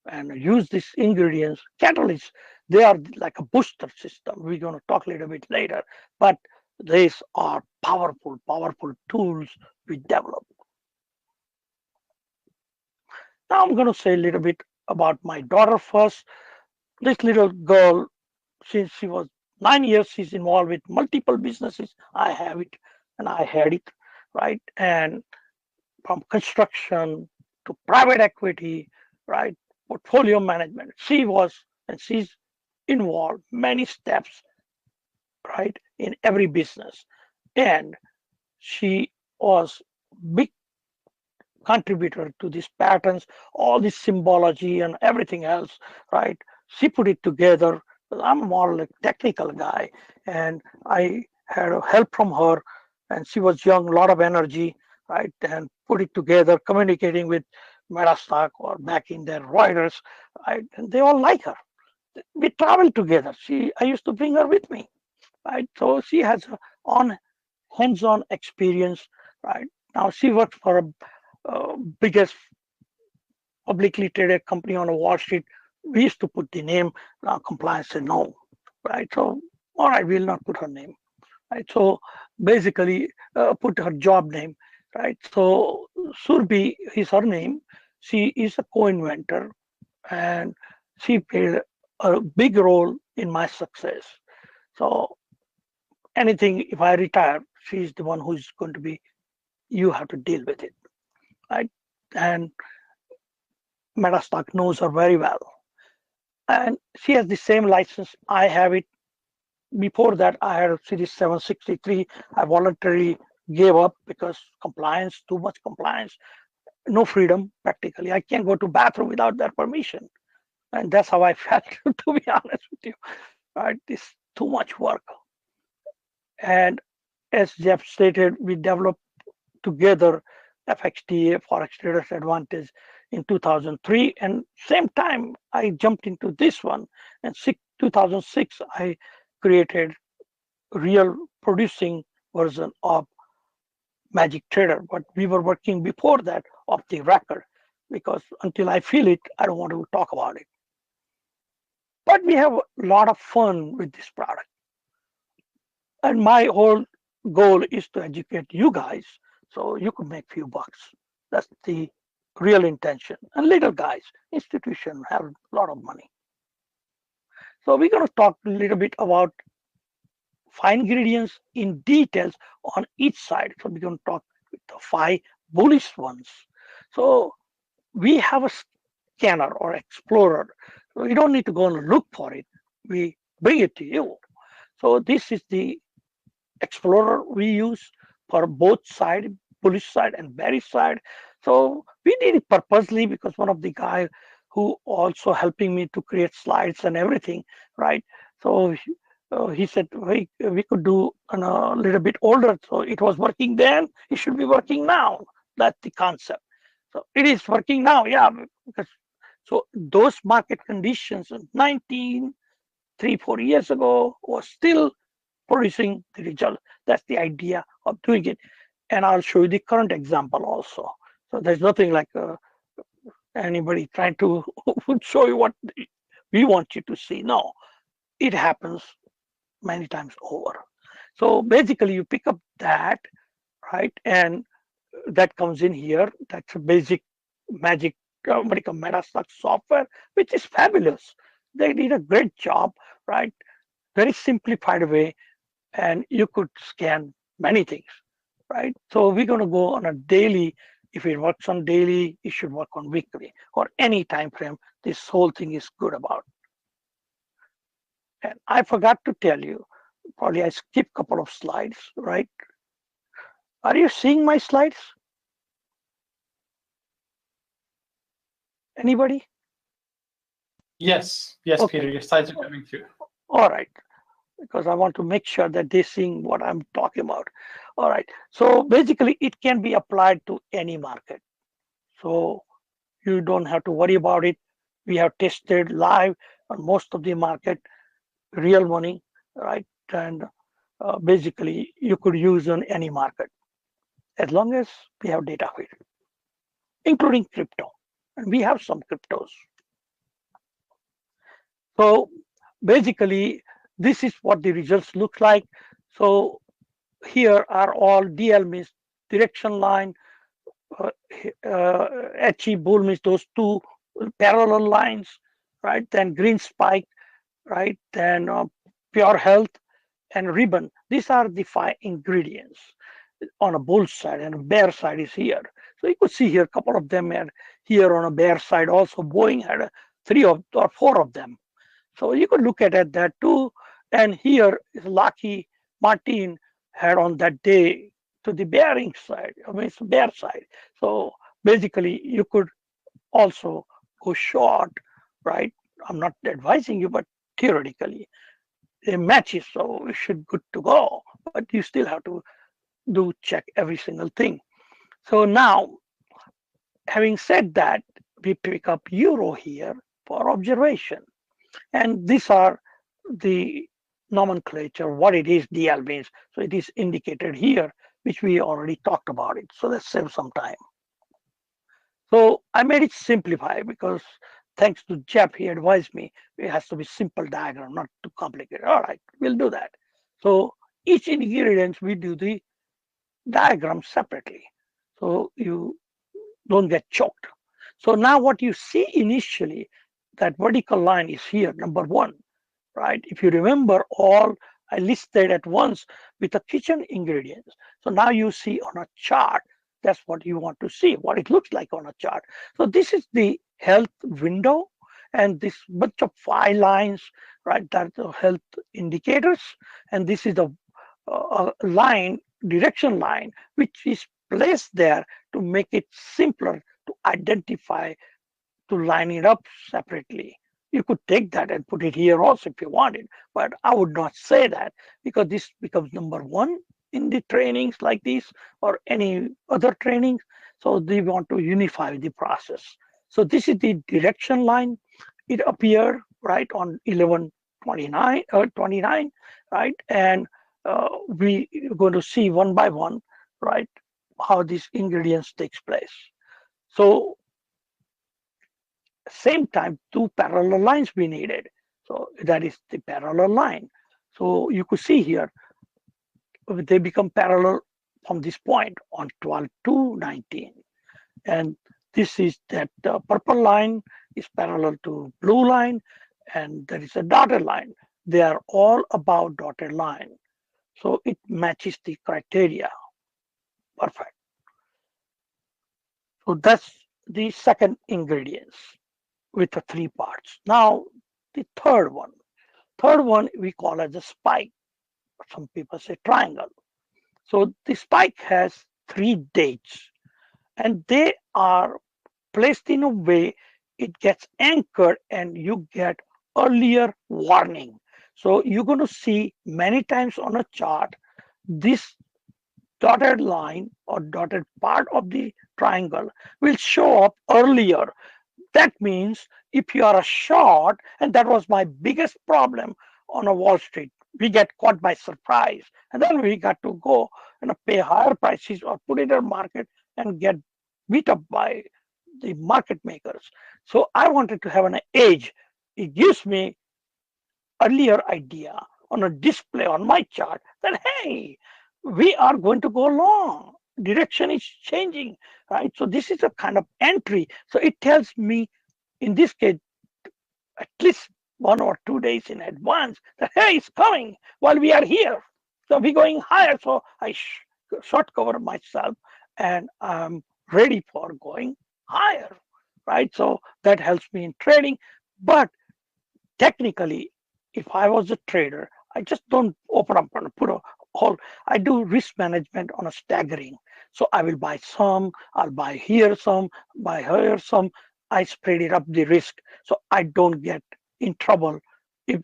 and use these ingredients, catalysts They are like a booster system. We're going to talk a little bit later, but these are powerful, powerful tools we develop. Now I'm going to say a little bit about my daughter first. This little girl, since she was 9 years, she's involved with multiple businesses. I have it and I had it, right? And from construction to private equity, right? Portfolio management. She was, and she's involved many steps, right, in every business. And she was big contributor to these patterns, all this symbology and everything else, right? She put it together. I'm more like technical guy, and I had help from her, and she was young, a lot of energy, right? And put it together, communicating with MetaStock or back in their Reuters, right? And they all like her. We traveled together. I used to bring her with me, right? So she has on hands-on experience, right? Now she works for a biggest publicly traded company on Wall Street. We used to put the name. Now compliance said no, right? So all right, we'll not put her name, right? So basically, put her job name, right? So Surbi is her name. She is a co-inventor, and she played a big role in my success. So anything, if I retire, she's the one who's going to be. You have to deal with it, right? And MetaStock knows her very well. And she has the same license. I have it. Before that, I had a Series 763. I voluntarily gave up because compliance, too much compliance, no freedom practically. I can't go to bathroom without their permission. And that's how I felt, to be honest with you. Right? It's too much work. And as Jeff stated, we developed together FXTA, Forex Traders Advantage, in 2003. And same time, I jumped into this one. And 2006, I created real producing version of Magic Trader. But we were working before that off the record, because until I feel it, I don't want to talk about it. But we have a lot of fun with this product. And my whole goal is to educate you guys so you could make few bucks. That's the real intention. And little guys, institutions have a lot of money. So we're going to talk a little bit about fine ingredients in details on each side. So we're going to talk with the 5 bullish ones. So we have a scanner or explorer. So you don't need to go and look for it. We bring it to you. So this is the explorer we use for both sides, bullish side and bearish side. So we did it purposely because one of the guys who also helping me to create slides and everything, right? So he said, hey, we could do a little bit older. So it was working then, it should be working now. That's the concept. So it is working now, yeah. Because so those market conditions in 3-4 years ago was still producing the result. That's the idea of doing it. And I'll show you the current example also. So there's nothing like anybody trying to show you what we want you to see. No, it happens many times over. So basically you pick up that, right? And that comes in here. That's a basic magic MetaStock software, which is fabulous. They did a great job, right? Very simplified way. And you could scan many things, right? So we're going to go on a daily. If it works on daily, it should work on weekly or any time frame. This whole thing is good about. And I forgot to tell you, probably I skipped a couple of slides, right? Are you seeing my slides? Anybody? Yes, okay. Peter, your slides are coming through. All right. Because I want to make sure that they're seeing what I'm talking about. All right. So basically, it can be applied to any market. So you don't have to worry about it. We have tested live on most of the market, real money, right? And basically, you could use on any market as long as we have data for it, including crypto. And we have some cryptos. So basically, this is what the results look like. So here are all DL means direction line, HE bull means those two parallel lines, right? Then green spike, right? Then pure health and ribbon. These are the 5 ingredients on a bull side, and a bear side is here. So you could see here a couple of them are here on a bear side also. Boeing had 3 or 4 of them. So you could look at that too. And here is Lockheed Martin had on that day to the bearing side, I mean, it's the bear side. So basically, you could also go short, right? I'm not advising you, but theoretically, it matches, so it should good to go. But you still have to do check every single thing. So now, having said that, we pick up euro here for observation. And these are the nomenclature, what it is, DL means. So it is indicated here, which we already talked about it. So let's save some time. So I made it simplify because thanks to Jeff, he advised me it has to be simple diagram, not too complicated. All right, we'll do that. So each ingredient, we do the diagram separately, so you don't get choked. So now what you see initially, that vertical line is here, number 1, right? If you remember, all I listed at once with the kitchen ingredients. So now you see on a chart, that's what you want to see, what it looks like on a chart. So this is the health window, and this bunch of 5 lines, right? That's the health indicators, and this is the line, direction line, which is placed there to make it simpler to identify, to line it up separately. You could take that and put it here also if you wanted, but I would not say that because this becomes number 1 in the trainings like this or any other trainings. So they want to unify the process. So this is the direction line. It appeared right on 11/29 or 29, right? And we are going to see one by one, right, how these ingredients takes place. So same time, 2 parallel lines we needed. So that is the parallel line. So you could see here, they become parallel from this point on 12/2/19. And this is that purple line is parallel to blue line, and there is a dotted line. They are all about dotted line. So it matches the criteria. Perfect. So that's the second ingredients with the 3 parts. Now the third one. Third one we call as a spike. Some people say triangle. So the spike has 3 dates, and they are placed in a way it gets anchored and you get earlier warning. So you're going to see many times on a chart, this dotted line or dotted part of the triangle will show up earlier. That means if you are a short, and that was my biggest problem on a Wall Street, we get caught by surprise, and then we got to go and pay higher prices or put it in the market and get beat up by the market makers. So I wanted to have an edge. It gives me earlier idea on a display on my chart that, hey, we are going to go long. Direction is changing, right? So this is a kind of entry. So it tells me, in this case, at least 1 or 2 days in advance that, hey, it's coming while we are here. So we're going higher. So I short cover myself and I'm ready for going higher, right? So that helps me in trading. But technically, if I was a trader, I just don't open up and put a whole, I do risk management on a staggering. So I will buy some, I'll buy here some, buy here some. I spread it up the risk so I don't get in trouble if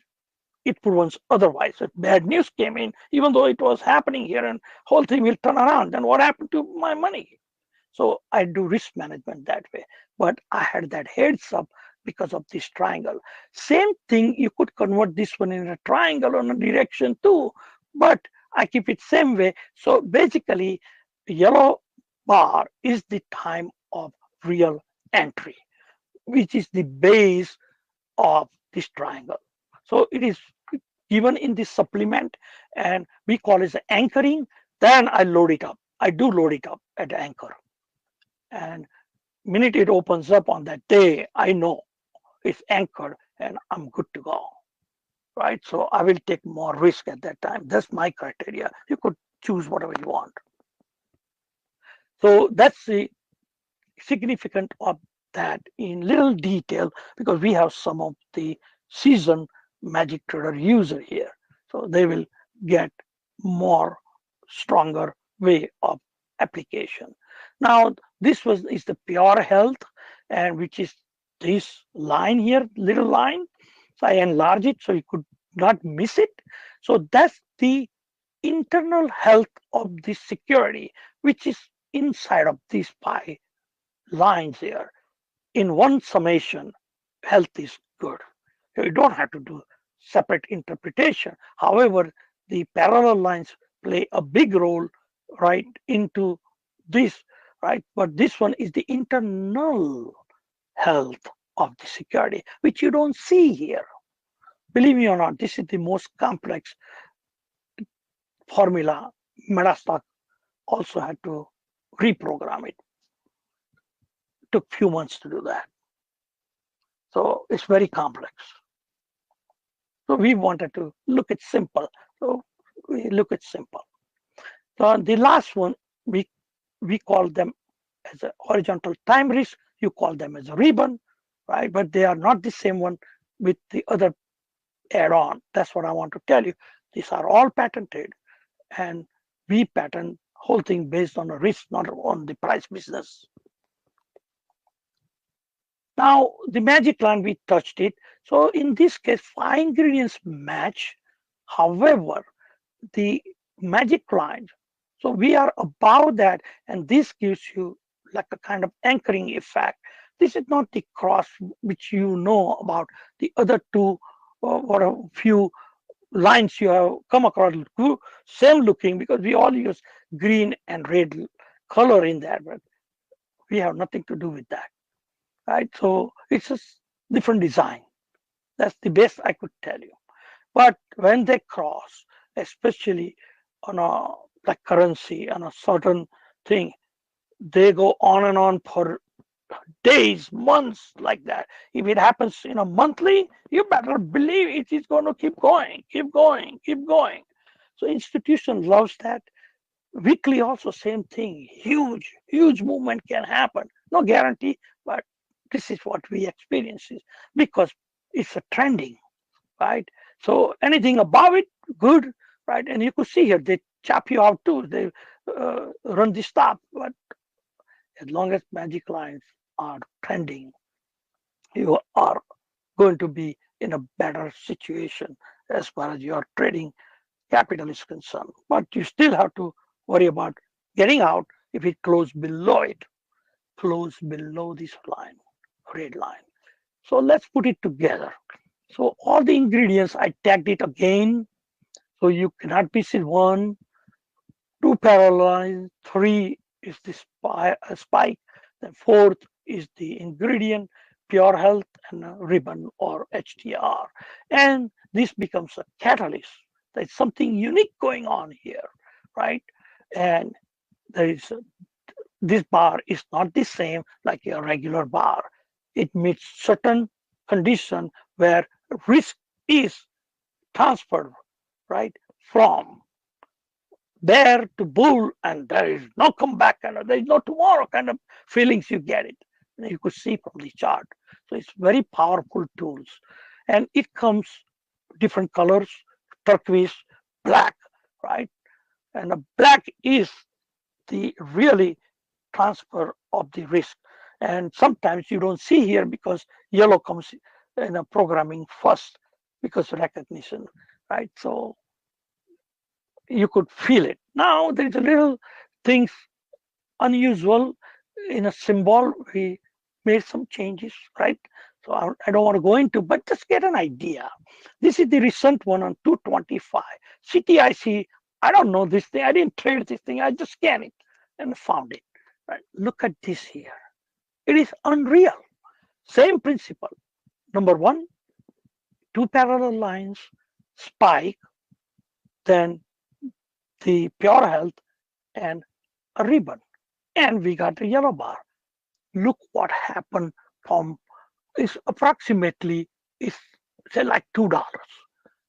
it proves otherwise. If bad news came in, even though it was happening here and whole thing will turn around, then what happened to my money? So I do risk management that way. But I had that heads up because of this triangle. Same thing, you could convert this one in a triangle on a direction too, but I keep it same way. So basically, yellow bar is the time of real entry, which is the base of this triangle. So it is given in this supplement, and we call it anchoring. Then I load it up. I do load it up at anchor, and minute it opens up on that day, I know it's anchored and I'm good to go, right? So I will take more risk at that time. That's my criteria. You could choose whatever you want. So that's the significant of that in little detail, because we have some of the seasoned magic trader user here. So they will get more stronger way of application. Now, this is the pure health, and which is this line here, little line. So I enlarge it so you could not miss it. So that's the internal health of the security, which is inside of these 5 lines here. In one summation, health is good. You don't have to do separate interpretation. However, the parallel lines play a big role right into this, right? But this one is the internal health of the security, which you don't see here. Believe me or not, this is the most complex formula. MetaStock also had to reprogram it. Took few months to do that. So it's very complex. So we wanted to look at simple. So we look at simple. So the last one, we call them as a horizontal time risk. You call them as a ribbon, right? But they are not the same one with the other add-on. That's what I want to tell you. These are all patented, and we patent whole thing based on a risk, not on the price business. Now, the magic line, we touched it. So in this case, 5 ingredients match. However, the magic line, so we are above that, and this gives you like a kind of anchoring effect. This is not the cross which you know about the other 2 or a few lines you have come across, same looking, because we all use green and red color in there, but we have nothing to do with that. Right, so it's a different design. That's the best I could tell you. But when they cross, especially on a like currency, on a certain thing, they go on and on for days, months, like that. If it happens in a monthly, you better believe it is going to keep going, keep going, keep going. So institution loves that. Weekly also same thing. Huge movement can happen. No guarantee, but this is what we experience because it's a trending, right? So anything above it, good, right? And you could see here, they chop you out too. They run the stop, but as long as magic lines are trending, you are going to be in a better situation as far as your trading capital is concerned. But you still have to worry about getting out if it closes below it, close below this line, red line. So let's put it together. So all the ingredients, I tagged it again. So you cannot miss it. 1, 2 parallel lines, 3 is the spike, then 4th is the ingredient, pure health, and a ribbon or HTR. And this becomes a catalyst. There's something unique going on here, right? And there is this bar is not the same like a regular bar. It meets certain condition where risk is transferred, right, from bear to bull, and there is no comeback, and there is no tomorrow kind of feelings you get it. And you could see from the chart. So it's very powerful tools. And it comes different colors, turquoise, black, right? And the black is the really transfer of the risk. And sometimes you don't see here because yellow comes in a programming first because recognition, right? So you could feel it. Now there's a little things unusual in a symbol. We made some changes, right? So I don't want to go into, but just get an idea. This is the recent one on 225. CTIC, I don't know this thing. I didn't trade this thing. I just scanned it and found it. Right? Look at this here. It is unreal. Same principle. Number 1, two parallel lines, spike, then the pure health, and a ribbon. And we got a yellow bar. Look what happened from is approximately is say like $2.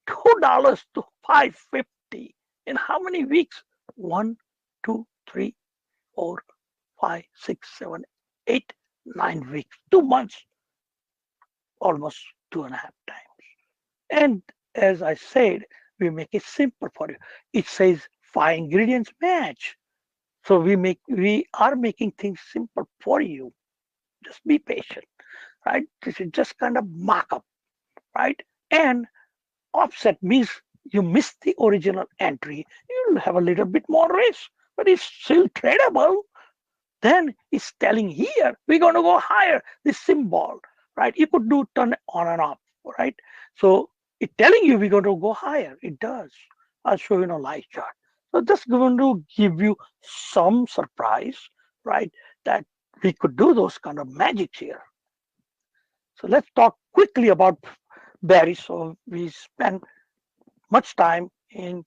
$2 to 550 in how many weeks? 1, 2, 3, 4, 5, 6, 7, 8, 9 weeks. 2 months, almost 2.5 times. And as I said, we make it simple for you. It says 5 ingredients match. So we are making things simple for you. Just be patient, right? This is just kind of markup, right? And offset means you miss the original entry. You'll have a little bit more risk, but it's still tradable. Then it's telling here, we're going to go higher, this symbol, right? You could do turn on and off, right? So it's telling you we're going to go higher. It does. I'll show you in a live chart. So just going to give you some surprise, right? That we could do those kind of magics here. So let's talk quickly about Bearish. So we spend much time in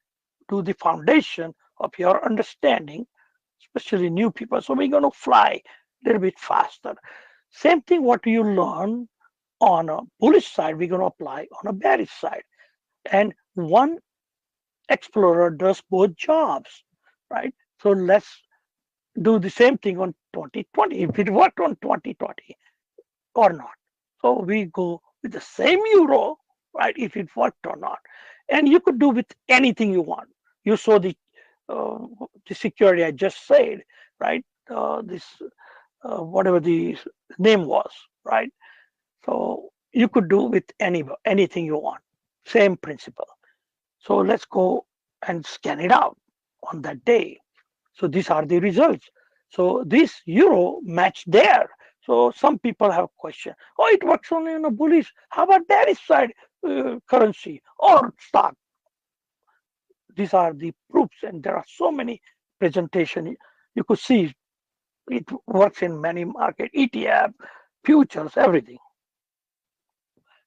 to the foundation of your understanding, especially new people. So we're going to fly a little bit faster. Same thing what you learn on a bullish side, we're going to apply on a bearish side. And one explorer does both jobs, right? So let's do the same thing on 2020, if it worked on 2020 or not. So we go with the same euro, right, if it worked or not. And you could do with anything you want. You saw the security I just said, right? Whatever the name was, right? So you could do with anything you want. Same principle. So let's go and scan it out on that day. So these are the results. So this euro matched there. So some people have questioned, oh, it works only on a bullish. How about bearish side currency or stock? These are the proofs, and there are so many presentations. You could see it works in many market, ETF, futures, everything.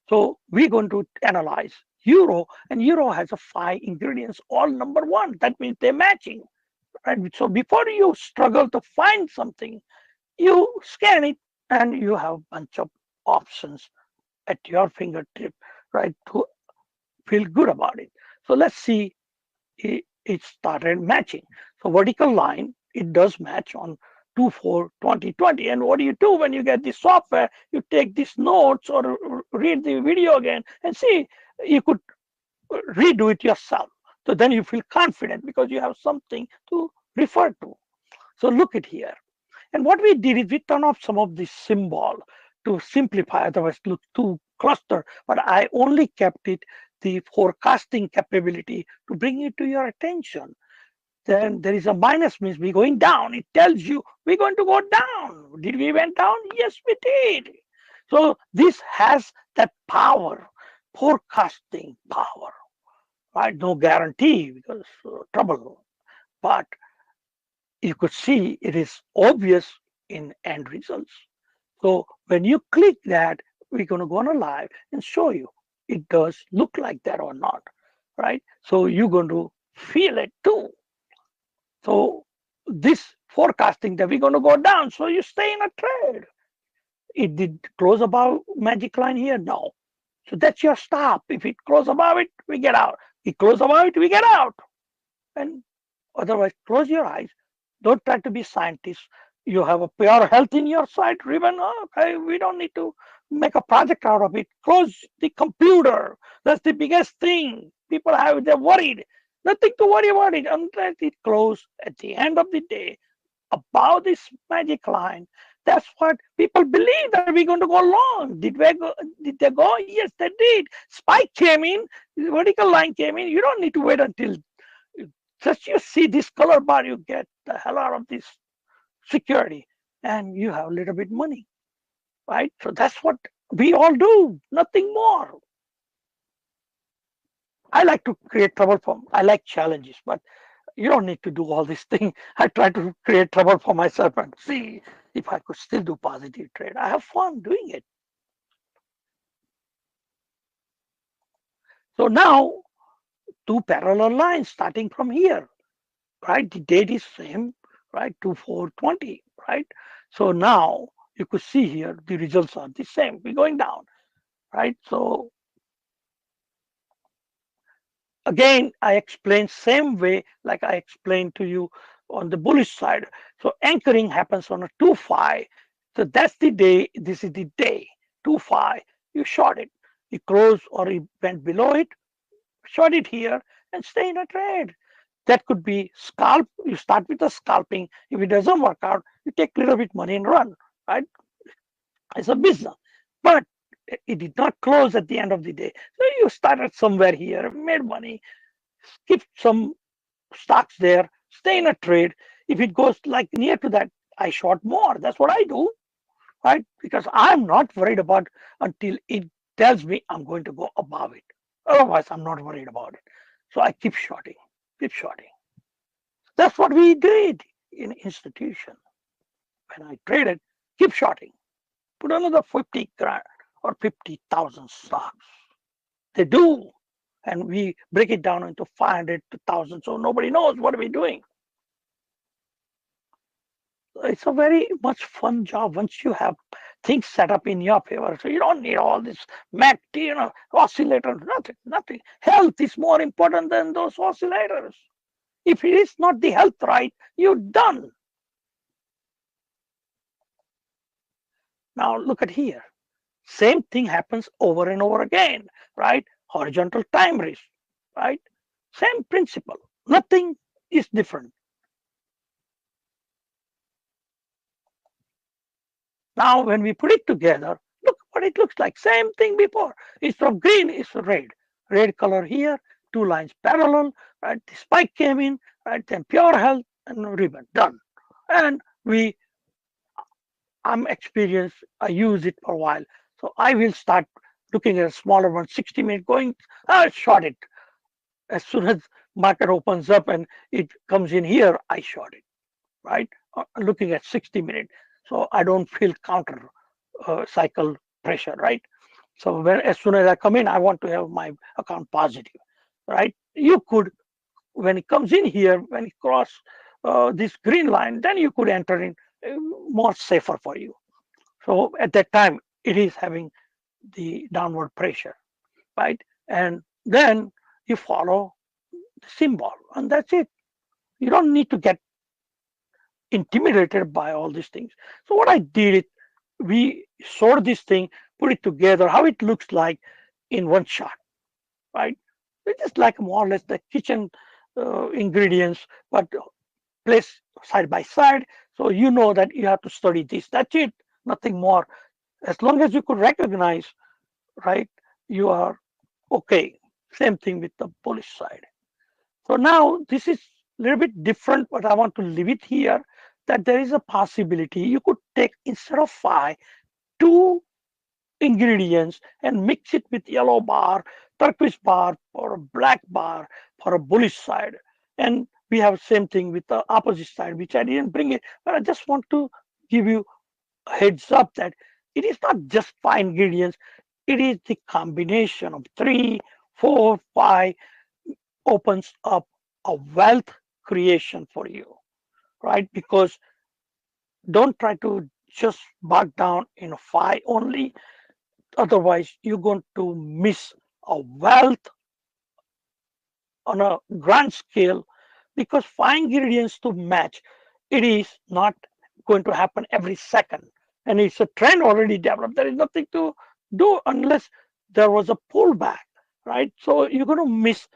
So we're going to analyze euro, and euro has a 5 ingredients, all number 1. That means they're matching. Right? So before you struggle to find something, you scan it and you have a bunch of options at your fingertip, right, to feel good about it. So let's see, it started matching. So vertical line, it does match on 2/4/2020. And what do you do when you get this software? You take these notes or read the video again and see, you could redo it yourself. So then you feel confident because you have something to refer to. So look at here. And what we did is we turn off some of this symbol to simplify, otherwise it looks too clustered. But I only kept it the forecasting capability to bring it to your attention. Then there is a minus, means we're going down. It tells you we're going to go down. Did we went down? Yes, we did. So this has that power, forecasting power, right? No guarantee because trouble, but you could see it is obvious in end results. So when you click that, we're going to go on a live and show you it does look like that or not, right? So you're going to feel it too. So this forecasting that we're going to go down, so you stay in a trade. It did close above magic line here? No. So that's your stop. If it close above it, we get out. It close above it, we get out. And otherwise, close your eyes. Don't try to be scientists. You have a pure health in your side, ribbon. Okay, we don't need to make a project out of it. Close the computer. That's the biggest thing. People have, they're worried. Nothing to worry about it unless it closes at the end of the day above this magic line. That's what people believe, that we're going to go long. Did they go? Yes, they did. Spike came in, the vertical line came in. You don't need to wait until just you see this color bar, you get the hell out of this security and you have a little bit money, right? So that's what we all do, nothing more. I like to create trouble I like challenges, but you don't need to do all these things. I try to create trouble for myself and see if I could still do positive trade. I have fun doing it. So now two parallel lines starting from here, right? The date is same, right? 2420, right? So now you could see here the results are the same. We're going down, right? So again, I explain same way like I explained to you on the bullish side. So anchoring happens on a 2-5. So that's the day. This is the day 2-5. You short it. You close or you went below it, short it here and stay in a trade. That could be scalp. You start with a scalping. If it doesn't work out, you take a little bit money and run, right? It's a business. But it did not close at the end of the day. So you started somewhere here, made money, keep some stocks there, stay in a trade. If it goes like near to that, I short more. That's what I do, right? Because I'm not worried about until it tells me I'm going to go above it. Otherwise, I'm not worried about it. So I keep shorting, keep shorting. That's what we did in institution. When I traded, keep shorting. Put another 50 grand or 50,000 stocks. They do. And we break it down into 500 to 1,000. So nobody knows what we're doing. It's a very much fun job once you have things set up in your favor. So you don't need all this MACD, oscillator, nothing. Health is more important than those oscillators. If it is not the health right, you're done. Now look at here. Same thing happens over and over again, right? Horizontal time risk, right? Same principle. Nothing is different. Now, when we put it together, look what it looks like. Same thing before. Instead of green, it's red. Red color here, two lines parallel, right? The spike came in, right? Then pure health and ribbon, done. And I'm experienced, I use it for a while. So I will start looking at a smaller one, 60 minutes going, I'll short it. As soon as market opens up and it comes in here, I short it, right? Looking at 60 minutes. So I don't feel counter cycle pressure, right? So as soon as I come in, I want to have my account positive, right? You could, when it comes in here, when it cross this green line, then you could enter in more safer for you. So at that time, it is having the downward pressure, right? And then you follow the symbol, and that's it. You don't need to get intimidated by all these things. So what I did, we sort this thing, put it together, how it looks like in one shot, right? It's just like more or less the kitchen ingredients, but placed side by side. So you know that you have to study this. That's it, nothing more. As long as you could recognize, right, you are okay. Same thing with the bullish side. So now this is a little bit different, but I want to leave it here that there is a possibility you could take, instead of 5, 2 ingredients and mix it with yellow bar, turquoise bar, or a black bar for a bullish side. And we have same thing with the opposite side, which I didn't bring it, but I just want to give you a heads up that it is not just 5 ingredients, it is the combination of 3, 4, 5 opens up a wealth creation for you, right? Because don't try to just bog down in a 5 only. Otherwise, you're going to miss a wealth on a grand scale, because 5 ingredients to match, it is not going to happen every second. And it's a trend already developed. There is nothing to do unless there was a pullback, right? So you're going to miss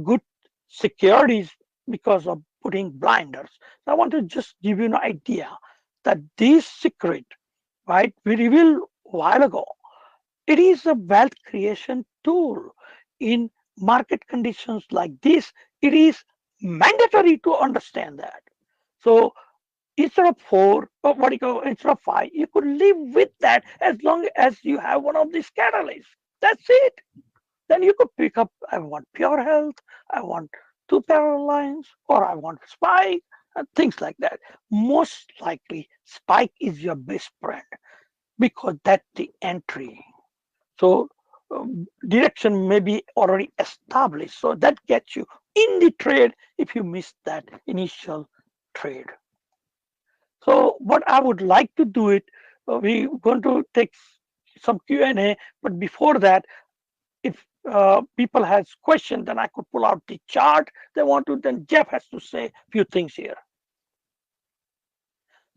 good securities because of putting blinders. So I want to just give you an idea that this secret, right, we revealed a while ago, it is a wealth creation tool. In market conditions like this, it is mandatory to understand that. So instead of 4, or what you call, instead of 5, you could live with that as long as you have one of these catalysts. That's it. Then you could pick up, I want pure health, I want 2 parallel lines, or I want spike, and things like that. Most likely, spike is your best friend because that's the entry. So direction may be already established. So that gets you in the trade if you miss that initial trade. So what I would like to do it, we're going to take some Q&A, but before that, if people has questions, then I could pull out the chart they want to, then Jeff has to say a few things here.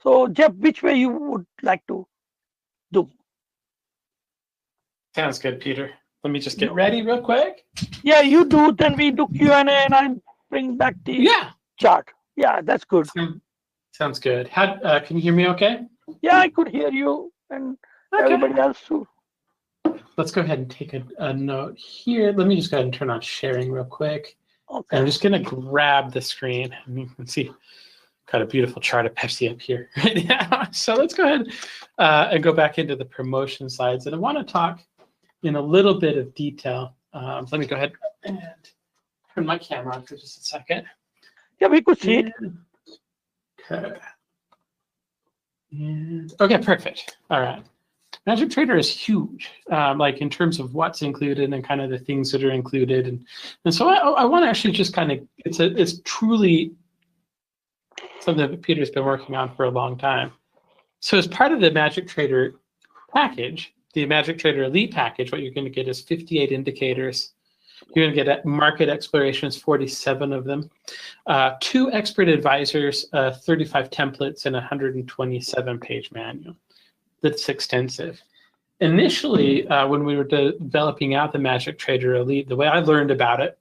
So Jeff, which way you would like to do? Sounds good, Peter. Let me just get ready real quick. Yeah, you do, then we do Q&A and I bring back the chart. Yeah, that's good. Sounds good. How can you hear me okay? Yeah, I could hear you and everybody else too. Let's go ahead and take a note here. Let me just go ahead and turn on sharing real quick. Okay. And I'm just going to grab the screen. And you can see, got a beautiful chart of Pepsi up here right now. So let's go ahead and go back into the promotion slides. And I want to talk in a little bit of detail. Let me go ahead and turn my camera on for just a second. Yeah, we could see it. Okay. And, okay, perfect. All right. Magic Trader is huge, like in terms of what's included and kind of the things that are included, and so I want to actually just kind of it's truly something that Peter's been working on for a long time. So as part of the Magic Trader package, the Magic Trader Elite package, what you're going to get is 58 indicators. You're going to get market explorations, 47 of them, 2 expert advisors, 35 templates, and a 127-page manual. That's extensive. Initially, when we were developing out the Magic Trader Elite, the way I learned about it,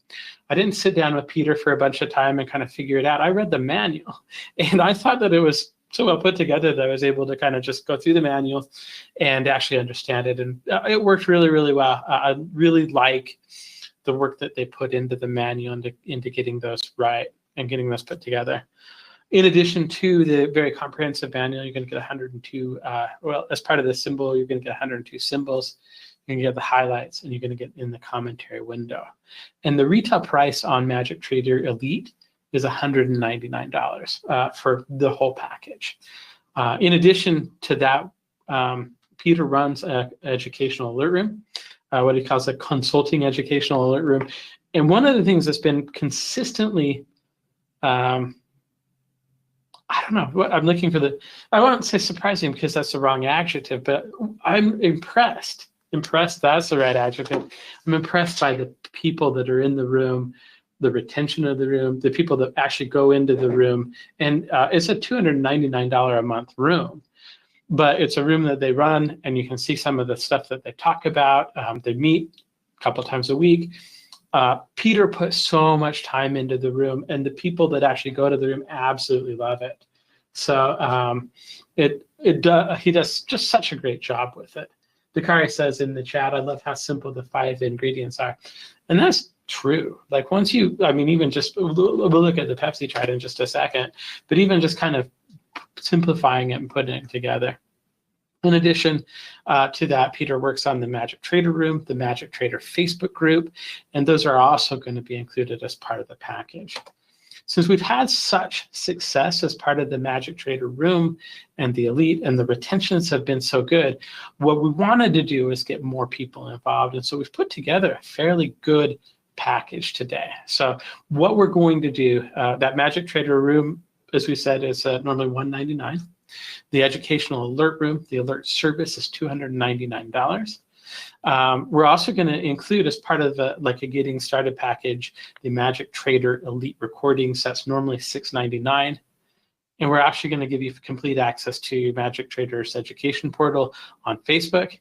I didn't sit down with Peter for a bunch of time and kind of figure it out. I read the manual, and I thought that it was so well put together that I was able to kind of just go through the manual and actually understand it. And it worked really, really well. I really like the work that they put into the manual, into getting those right and getting those put together. In addition to the very comprehensive manual, you're going to get 102, well, as part of the symbol, you're going to get 102 symbols. You're going to get the highlights, and you're going to get in the commentary window. And the retail price on Magic Trader Elite is $199 for the whole package. In addition to that, Peter runs an educational alert room, what he calls a consulting educational alert room. And one of the things that's been consistently I don't know, I'm looking for I won't say surprising because that's the wrong adjective, but I'm impressed. Impressed, that's the right adjective. I'm impressed by the people that are in the room, the retention of the room, the people that actually go into the room. And it's a $299 a month room, but it's a room that they run, and you can see some of the stuff that they talk about. They meet a couple times a week. Peter put so much time into the room, and the people that actually go to the room absolutely love it. So he does just such a great job with it. Dakari says in the chat, I love how simple the 5 ingredients are. And that's true. Like once you, I mean, even just, we'll look at the Pepsi chart in just a second, but even just kind of simplifying it and putting it together. In addition to that, Peter works on the Magic Trader Room, the Magic Trader Facebook group, and those are also going to be included as part of the package. Since we've had such success as part of the Magic Trader Room and the Elite, and the retentions have been so good, what we wanted to do is get more people involved. And so we've put together a fairly good package today. So what we're going to do, that Magic Trader Room, as we said, is normally $199. The educational alert room, the alert service is $299. We're also going to include, as part of a getting started package, the Magic Trader Elite recordings. That's normally $699. And we're actually going to give you complete access to Magic Trader's education portal on Facebook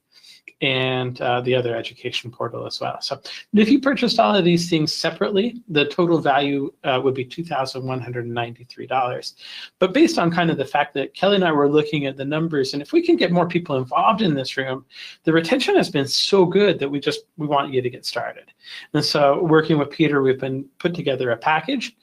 and the other education portal as well. So if you purchased all of these things separately, the total value would be $2,193. But based on kind of the fact that Kelly and I were looking at the numbers, and if we can get more people involved in this room, the retention has been so good that we want you to get started. And so working with Peter, we've been put together a package,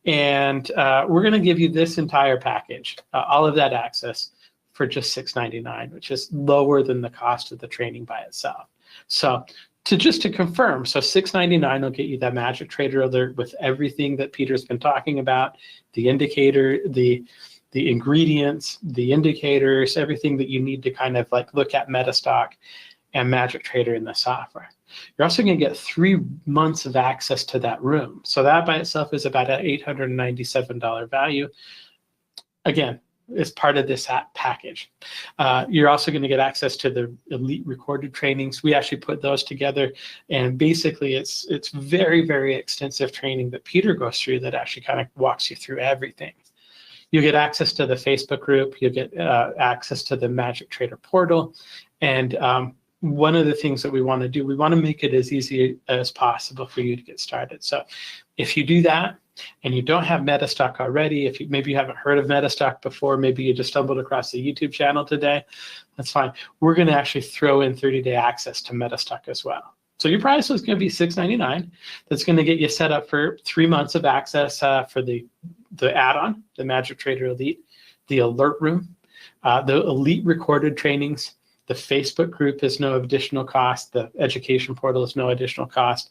and we're going to give you this entire package, all of that access, for just $699, which is lower than the cost of the training by itself. So just to confirm, so $699 will get you that Magic Trader Alert with everything that Peter's been talking about, the indicator, the ingredients, the indicators, everything that you need to kind of like look at MetaStock and Magic Trader in the software. You're also going to get 3 months of access to that room. So that by itself is about an $897 value. Again, as part of this package. You're also going to get access to the elite recorded trainings. We actually put those together, and basically it's very, very extensive training that Peter goes through that actually kind of walks you through everything. You'll get access to the Facebook group. You'll get access to the Magic Trader portal. And one of the things that we want to do, we want to make it as easy as possible for you to get started. So if you do that, and you don't have MetaStock already, if maybe you haven't heard of MetaStock before, maybe you just stumbled across the YouTube channel today, that's fine. We're going to actually throw in 30-day access to MetaStock as well. So your price is going to be $6.99. That's going to get you set up for 3 months of access for the add-on, the Magic Trader Elite, the Alert Room, the Elite recorded trainings. The Facebook group is no additional cost. The education portal is no additional cost.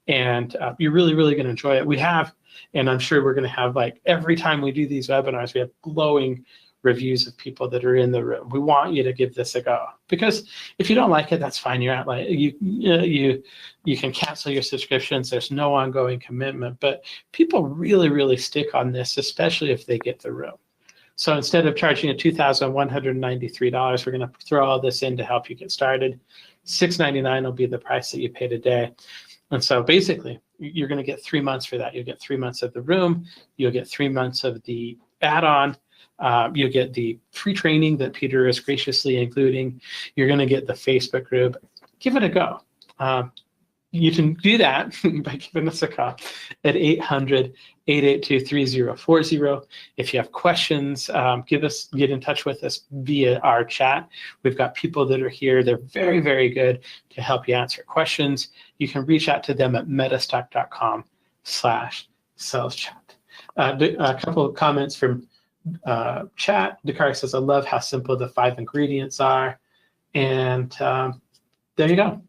And you're really, really going to enjoy it. We have, and I'm sure we're going to have, like, every time we do these webinars, we have glowing reviews of people that are in the room. We want you to give this a go, because if you don't like it, that's fine. You're out, like, you can cancel your subscriptions. There's no ongoing commitment, but people really, really stick on this, especially if they get the room. So instead of charging you $2,193, we're going to throw all this in to help you get started. $6.99 will be the price that you pay today. And so basically, you're going to get 3 months for that. You'll get 3 months of the room. You'll get 3 months of the add-on. You'll get the free training that Peter is graciously including. You're going to get the Facebook group. Give it a go. You can do that by giving us a call at 800-882-3040. If you have questions, get in touch with us via our chat. We've got people that are here. They're very, very good to help you answer questions. You can reach out to them at metastock.com/saleschat. A couple of comments from chat. Dakar says, I love how simple the 5 ingredients are. And there you go.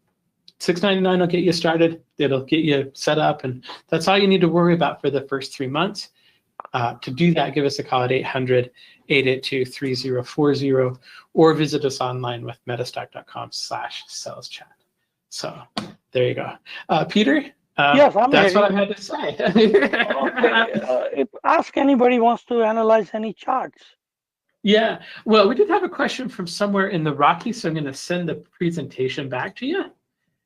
$6.99 will get you started. It'll get you set up, and that's all you need to worry about for the first 3 months. To do that, give us a call at 800-882-3040, or visit us online with metastock.com/saleschat. So there you go. Peter, yes, that's what I had to say. If ask anybody wants to analyze any charts. Yeah, well, we did have a question from somewhere in the Rockies, so I'm going to send the presentation back to you.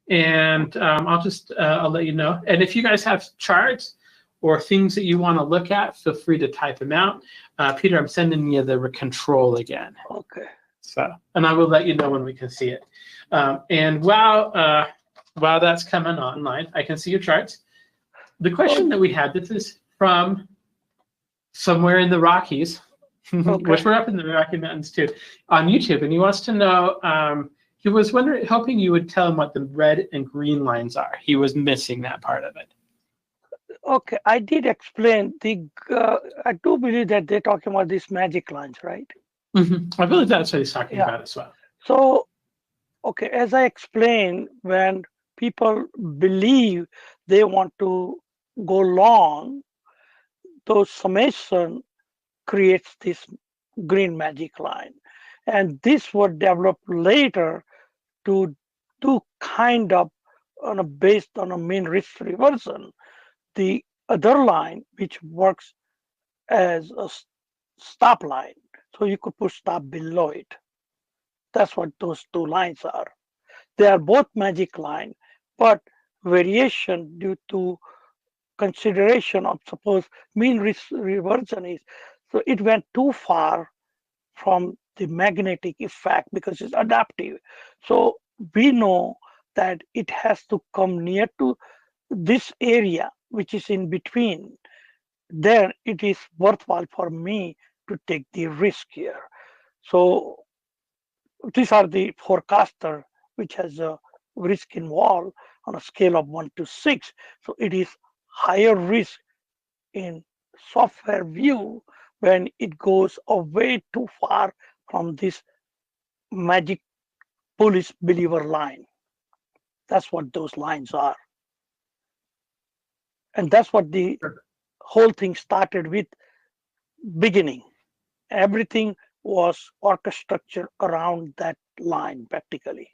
And I'll let you know. And if you guys have charts or things that you want to look at, feel free to type them out. Peter, I'm sending you the control again. Okay. So, and I will let you know when we can see it. And while that's coming online, I can see your charts. The question that we had, this is from somewhere in the Rockies, Okay. which we're up in the Rocky Mountains too, on YouTube, and he wants to know. He was hoping you would tell him what the red and green lines are. He was missing that part of it. Okay, I did explain I do believe that they're talking about these magic lines, right? Mm-hmm. I believe that's what he's talking about as well. So, okay, as I explained, when people believe they want to go long, those summation creates this green magic line. And this was developed later to do kind of based on a mean risk reversion. The other line, which works as a stop line, so you could put stop below it. That's what those two lines are. They are both magic line, but variation due to consideration of, suppose, mean risk reversion is, so it went too far from the magnetic effect because it's adaptive. So we know that it has to come near to this area, which is in between. Then it is worthwhile for me to take the risk here. So these are the forecaster, which has a risk involved on a scale of 1 to 6. So it is higher risk in software view when it goes away too far from this magic bullish believer line. That's what those lines are. And that's what the whole thing started with beginning. Everything was orchestrated around that line practically.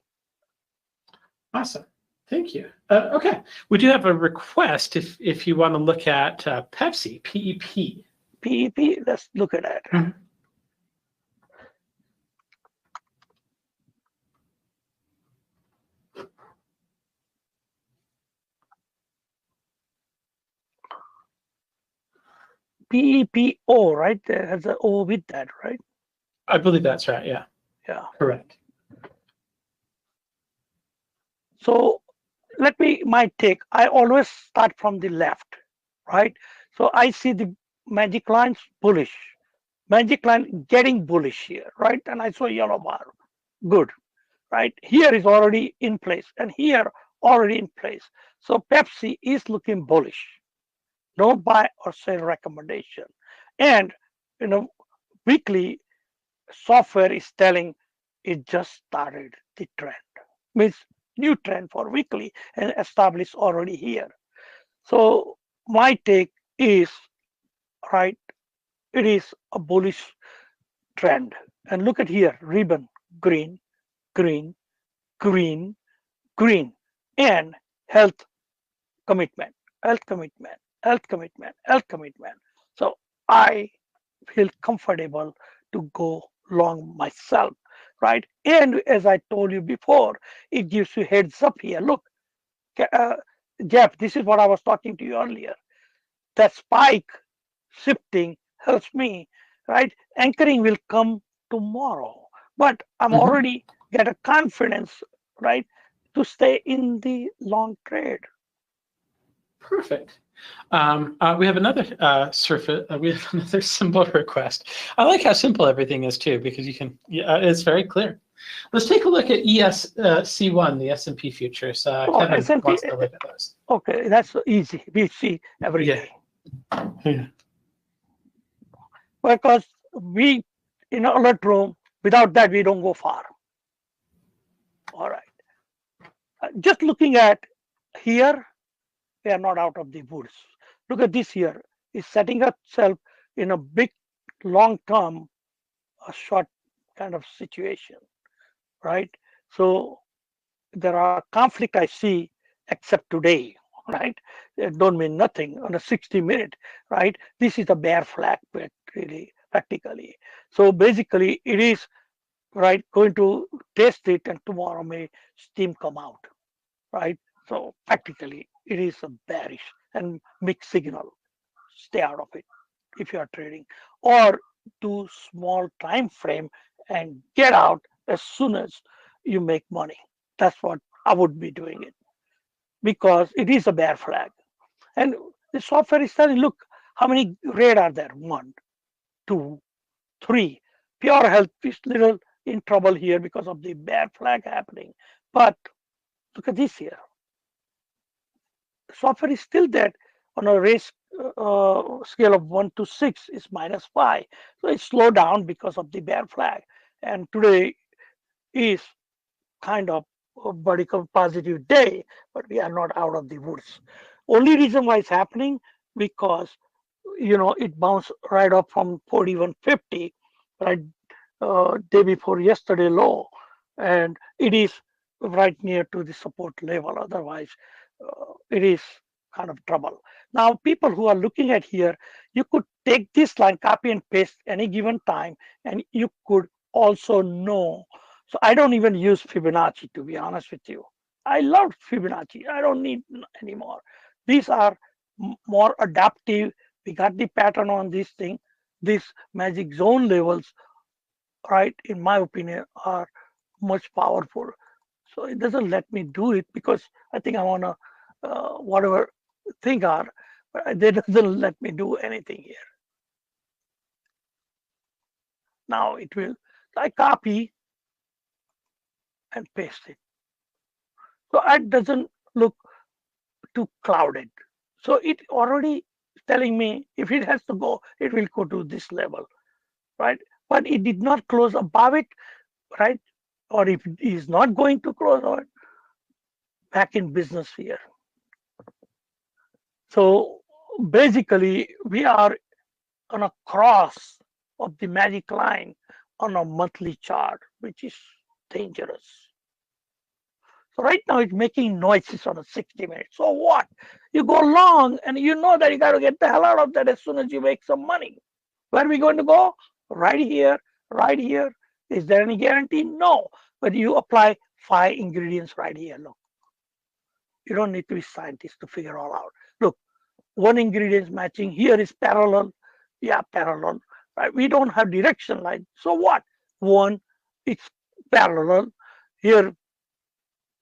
Awesome. Thank you. Okay, we do have a request if you want to look at Pepsi, PEP. PEP, let's look at that. Mhm. PEPO, right? There has an O with that, right? I believe that's right. Yeah. Yeah. Correct. So my take, I always start from the left, right? So I see the magic lines bullish, magic line getting bullish here, right? And I saw yellow bar, good, right? Here is already in place and here already in place. So Pepsi is looking bullish, no buy or sell recommendation. And, weekly software is telling it just started the trend, means new trend for weekly and established already here. So my take is, right, it is a bullish trend. And look at here, ribbon, green, green, green, green, and health commitment, health commitment, health commitment, health commitment. So I feel comfortable to go long myself, right? And as I told you before, it gives you heads up here. Look, uh, Jeff, this is what I was talking to you earlier. That spike shifting helps me, right? Anchoring will come tomorrow, but I'm already get a confidence, right, to stay in the long trade. Perfect. We have another we have another symbol request. I like how simple everything is too, because you can. It's very clear. Let's take a look at ESC1, the S&P futures. Kevin S&P, wants to look at those. okay, that's easy. We see every day. Yeah. Because we in an alert room, without that we don't go far. All right. Just looking at here, we are not out of the woods. Look at this here. It's setting itself in a big long-term, a short kind of situation, right? So there are conflict I see, except today, right? It don't mean nothing on a 60-minute, right? This is a bear flag, really, practically. So basically, it is right going to test it, and tomorrow may steam come out, right? So practically, it is a bearish and mixed signal. Stay out of it if you are trading, or do small time frame and get out as soon as you make money. That's what I would be doing it, because it is a bear flag. And the software is telling, look, how many red are there? 1, 2, 3. Pure health is little in trouble here because of the bear flag happening. But look at this here. Software is still there on a race scale of 1 to 6 is -5. So it slowed down because of the bear flag. And today is kind of a vertical positive day, but we are not out of the woods. Only reason why it's happening, because it bounced right up from 4150, right, day before yesterday low, and it is right near to the support level. Otherwise, it is kind of trouble. Now, people who are looking at here, you could take this line, copy and paste any given time, and you could also know. So I don't even use Fibonacci, to be honest with you. I love Fibonacci. I don't need anymore. These are more adaptive. We got the pattern on this thing. These magic zone levels, right, in my opinion, are much powerful. So it doesn't let me do it because I think I want to whatever thing are, but it doesn't let me do anything here. Now it will. I copy and paste it. So it doesn't look too clouded. So it already telling me if it has to go, it will go to this level, right? But it did not close above it, right? Or if it is not going to close on it, back in business here. So basically, we are on a cross of the magic line on a monthly chart, which is dangerous. So right now it's making noises on a 60 minutes. So what? You go long and you know that you got to get the hell out of that as soon as you make some money. Where are we going to go? Right here, right here. Is there any guarantee? No. But you apply 5 ingredients right here. Look, you don't need to be scientists to figure all out. Look, one ingredient is matching. Here is parallel. Yeah, parallel. Right? We don't have direction line. So what? One, it's parallel. Here,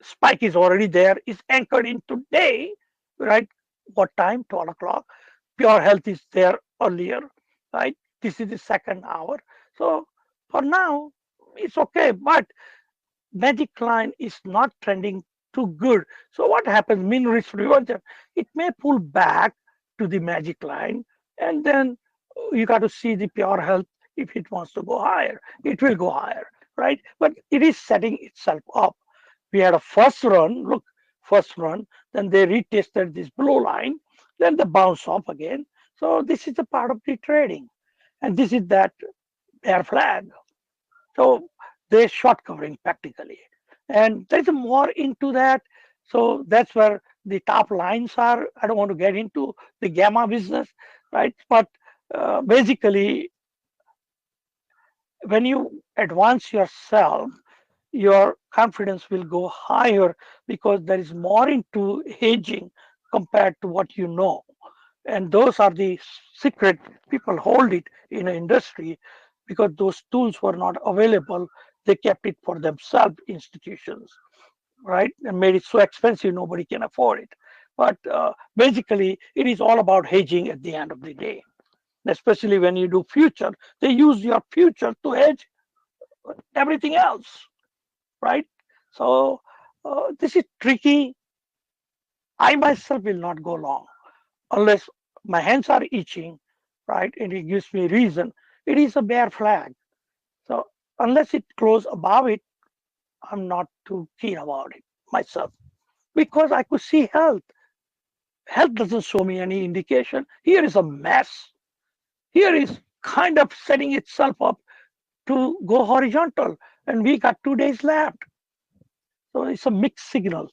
spike is already there. It's anchored in today, right? What time? 12 o'clock. Pure health is there earlier, right? This is the second hour. So for now, it's okay. But magic line is not trending too good. So what happens? Mean risk reversion. It may pull back to the magic line, and then you got to see the pure health. If it wants to go higher, it will go higher, right? But it is setting itself up. We had a first run, look, first run, then they retested this blue line, then they bounce off again. So this is a part of the trading. And this is that bear flag. So they're short covering practically. And there's more into that. So that's where the top lines are. I don't want to get into the gamma business, right? But basically, when you advance yourself, your confidence will go higher because there is more into hedging compared to what you know. And those are the secret. People hold it in an industry because those tools were not available. They kept it for themselves, institutions, right? And made it so expensive nobody can afford it. But basically, it is all about hedging at the end of the day. Especially when you do future, they use your future to hedge everything else, right? So this is tricky. I myself will not go long unless my hands are itching, right? And it gives me reason. It is a bear flag. So unless it closes above it, I'm not too keen about it myself because I could see health. Health doesn't show me any indication. Here is a mess. Here is kind of setting itself up to go horizontal, and we got 2 days left. So it's a mixed signal.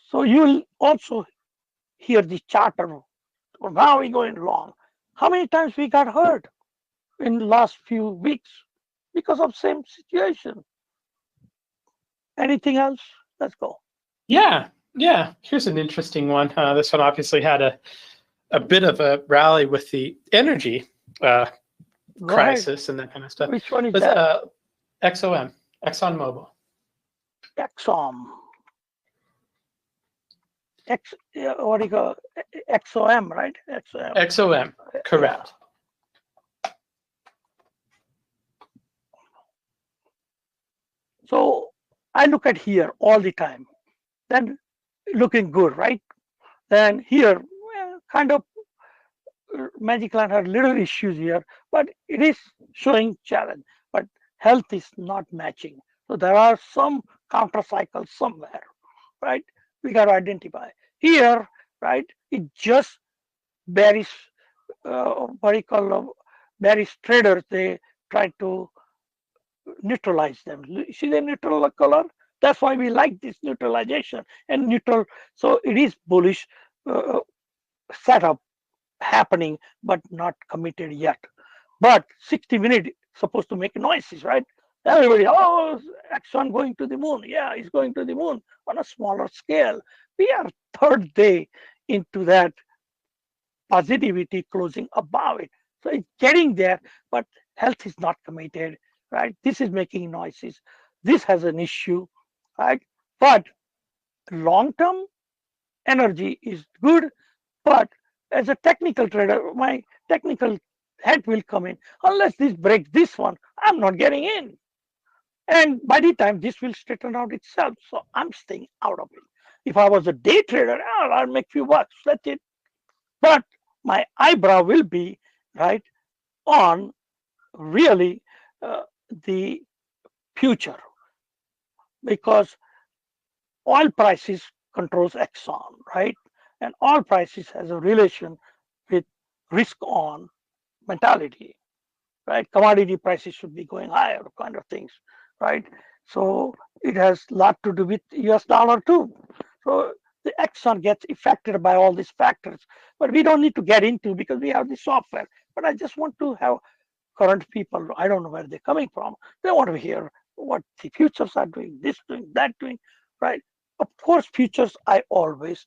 So you will also hear the charter. Well, now we're going long. How many times we got hurt in the last few weeks because of same situation? Anything else? Let's go. Yeah. Here's an interesting one. This one obviously had a bit of a rally with the energy crisis and that kind of stuff. Which one is that? XOM, ExxonMobil. Exxon. What do you call XOM, right? XOM, correct. Yeah. So I look at here all the time. Then looking good, right? Then here, well, kind of Magic Line had little issues here, but it is showing challenge. But health is not matching. So there are some counter cycles somewhere, right? We got to identify. Here, right, it just bearish, what do you call them, bearish traders, they try to neutralize them. See the neutral color? That's why we like this neutralization and neutral. So it is bullish setup happening, but not committed yet. But 60 minutes supposed to make noises, right? Everybody, oh, Exxon going to the moon. Yeah, he's going to the moon on a smaller scale. We are third day into that positivity closing above it. So it's getting there, but health is not committed, right? This is making noises. This has an issue, right? But long-term energy is good, but as a technical trader, my technical head will come in. Unless this breaks this one, I'm not getting in. And by the time this will straighten out itself, so I'm staying out of it. If I was a day trader, I'll make few bucks, that's it. But my eyebrow will be right on really the future, because oil prices controls Exxon, right? And oil prices has a relation with risk on mentality, right? Commodity prices should be going higher, kind of things, right? So it has a lot to do with US dollar too. So the Exxon gets affected by all these factors, but we don't need to get into because we have the software. But I just want to have current people, I don't know where they're coming from. They want to hear what the futures are doing, this doing, that doing, right? Of course, futures I always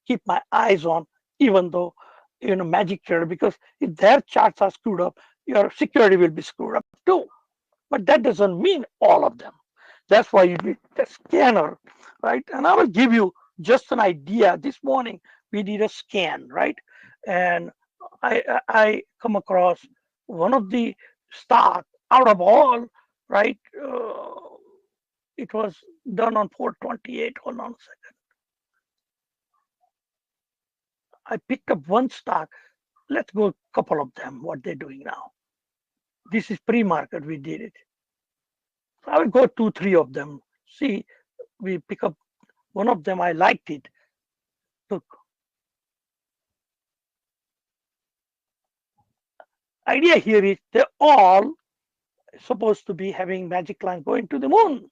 keep my eyes on, even though, magic trader, because if their charts are screwed up, your security will be screwed up too. But that doesn't mean all of them. That's why you need the scanner, right? And I will give you just an idea. This morning we did a scan, right? And I come across one of the stock out of all, right? It was done on 428. Hold on a second. I picked up one stock. Let's go a couple of them, what they're doing now. This is pre-market, we did it. So I will go 2, 3 of them. See, we pick up one of them, I liked it. Look. Idea here is they're all supposed to be having magic line going to the moon.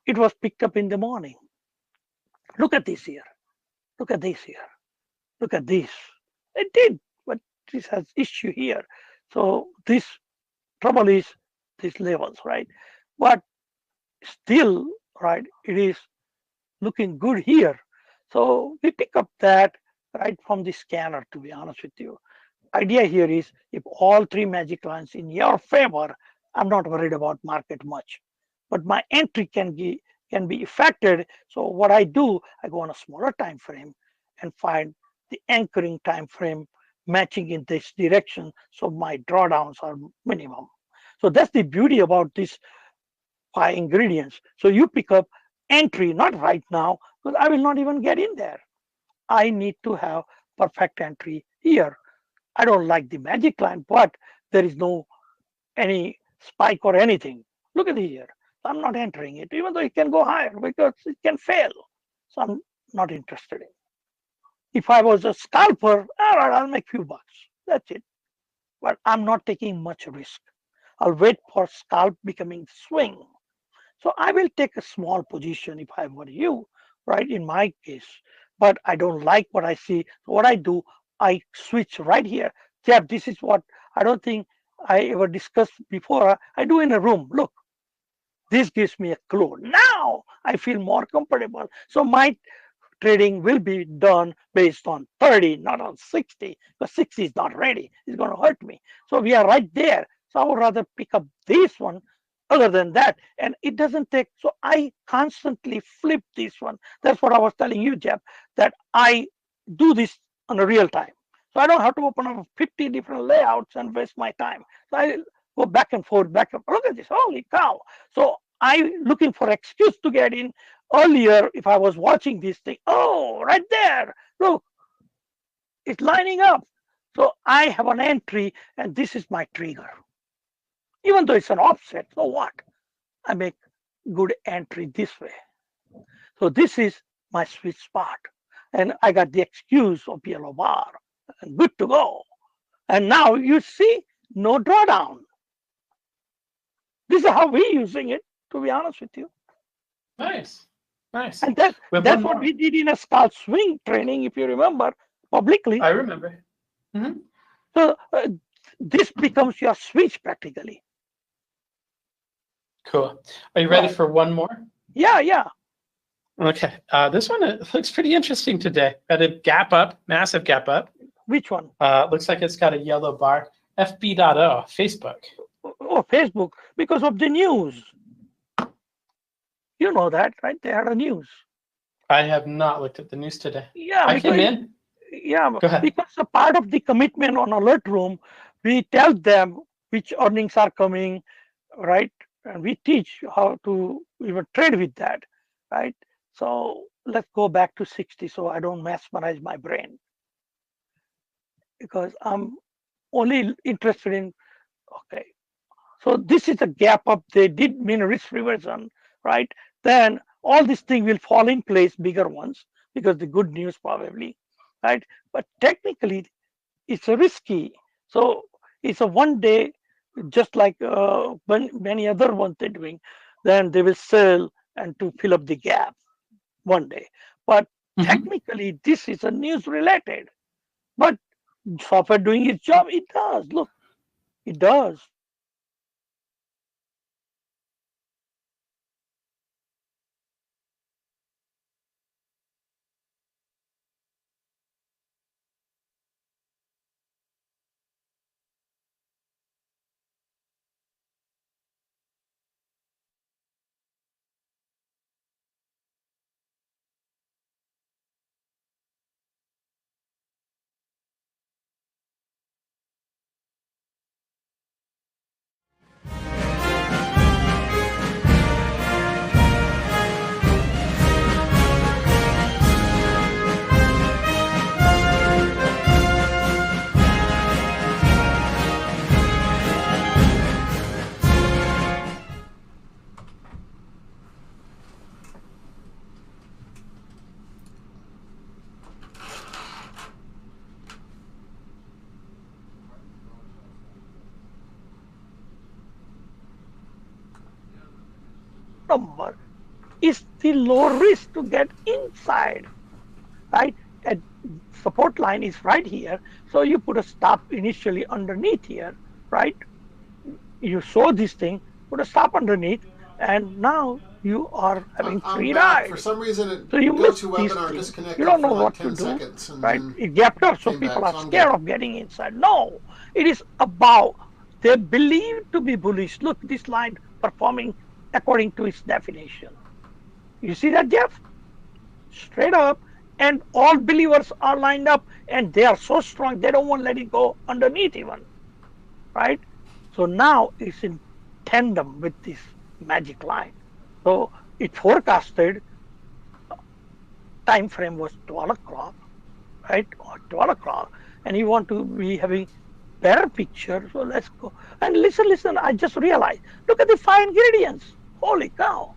It was picked up in the morning. Look at this here. Look at this here. Look at this. It did, but this has issue here. So this trouble is these levels, right? But still, right, it is looking good here. So we pick up that right from the scanner, to be honest with you. Idea here is if all 3 magic lines in your favor, I'm not worried about market much. But my entry can be affected. So what I do, I go on a smaller time frame and find the anchoring time frame matching in this direction. So my drawdowns are minimum. So that's the beauty about these 5 ingredients. So you pick up entry, not right now, because I will not even get in there. I need to have perfect entry here. I don't like the magic line, but there is no any spike or anything. Look at here. I'm not entering it, even though it can go higher because it can fail. So I'm not interested in. If I was a scalper, all right, I'll make few bucks. That's it. But I'm not taking much risk. I'll wait for scalp becoming swing. So I will take a small position if I were you, right, in my case. But I don't like what I see. So what I do, I switch right here. Jeff, this is what I don't think I ever discussed before. I do in a room. Look, this gives me a clue. Now I feel more comfortable. So my trading will be done based on 30, not on 60, because 60 is not ready. It's going to hurt me. So we are right there. So I would rather pick up this one other than that. And it doesn't take, so I constantly flip this one. That's what I was telling you, Jeff, that I do this on a real time. So I don't have to open up 50 different layouts and waste my time. So I go back and forth, back and forth. Look at this, holy cow. So I'm looking for excuse to get in. Earlier, if I was watching this thing, oh, right there, look, it's lining up. So I have an entry and this is my trigger. Even though it's an offset, so what? I make good entry this way. So this is my sweet spot. And I got the excuse of yellow bar. And good to go. And now you see, no drawdown. This is how we're using it, to be honest with you. Nice. Nice. And that's what we did in a scalp swing training, if you remember, publicly. I remember. Mm-hmm. So this becomes your switch practically. Cool. Are you ready for one more? Yeah. Okay. This one looks pretty interesting today. Got a gap up, massive gap up. Which one? Looks like it's got a yellow bar. FB.O, Facebook. Oh, Facebook, because of the news. You know that, right? They had a news. I have not looked at the news today. Yeah, I came in. Yeah, go ahead. Because a part of the commitment on Alert Room, we tell them which earnings are coming, right? And we teach how to even trade with that, right? So let's go back to 60 so I don't mesmerize my brain. Because I'm only interested in, okay. So this is a gap up. They did mean risk reversion, right? Then all this thing will fall in place, bigger ones, because the good news probably, right? But technically, it's a risky. So it's a one day, just like many other ones they're doing. then they will sell and to fill up the gap one day. But technically, this is a news related. But software doing its job, it does. Look, it does. Number is the low risk to get inside, right? And support line is right here. So you put a stop initially underneath here, right? You saw this thing, put a stop underneath, and now you are having free ride. For some reason, it so you miss these webinar things. disconnected. You don't know for what like 10 to do, seconds, right? It gapped up, so people are scared of getting inside. No, it is about they believe to be bullish. Look, this line performing according to its definition. You see that, Jeff? Straight up, and all believers are lined up, and they are so strong they don't want to let it go underneath even, right? So now it's in tandem with this magic line. So it forecasted time frame was 12 o'clock, right? Or 12 o'clock, and you want to be having better picture. So let's go and listen. I just realized. Look at the 5 ingredients. Holy cow!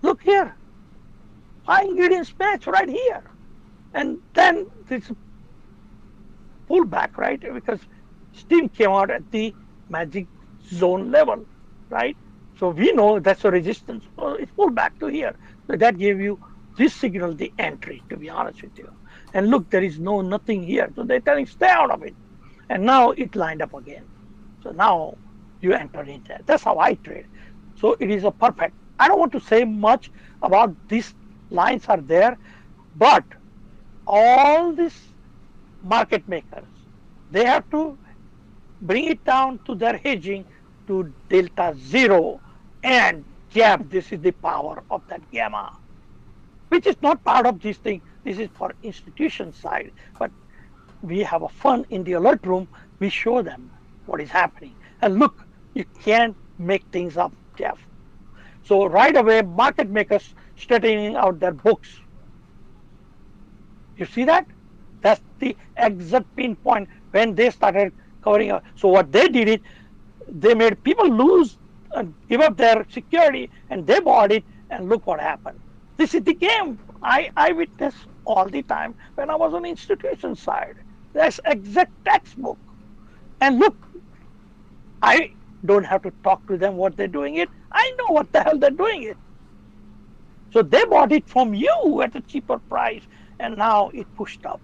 Look here. 5 ingredients match right here, and then this pullback, right? Because steam came out at the magic zone level, right? So we know that's a resistance. So it pulled back to here. So that gave you this signal, the entry, to be honest with you. And look, there is nothing here. So they're telling stay out of it. And now it lined up again. So now you enter in there. That's how I trade. So it is a perfect. I don't want to say much about these lines are there, but all these market makers, they have to bring it down to their hedging to delta 0. And Jeff, this is the power of that gamma, which is not part of this thing. This is for institution side. But we have a fun in the alert room. We show them what is happening. And look, you can't make things up, Jeff. So right away, market makers straightening out their books. You see that? That's the exact pinpoint when they started covering up. So what they did is they made people lose and give up their security, and they bought it, and look what happened. This is the game I witness all the time when I was on the institution side. That's exact textbook. And look, I don't have to talk to them what they're doing it. I know what the hell they're doing it. So they bought it from you at a cheaper price, and now it pushed up.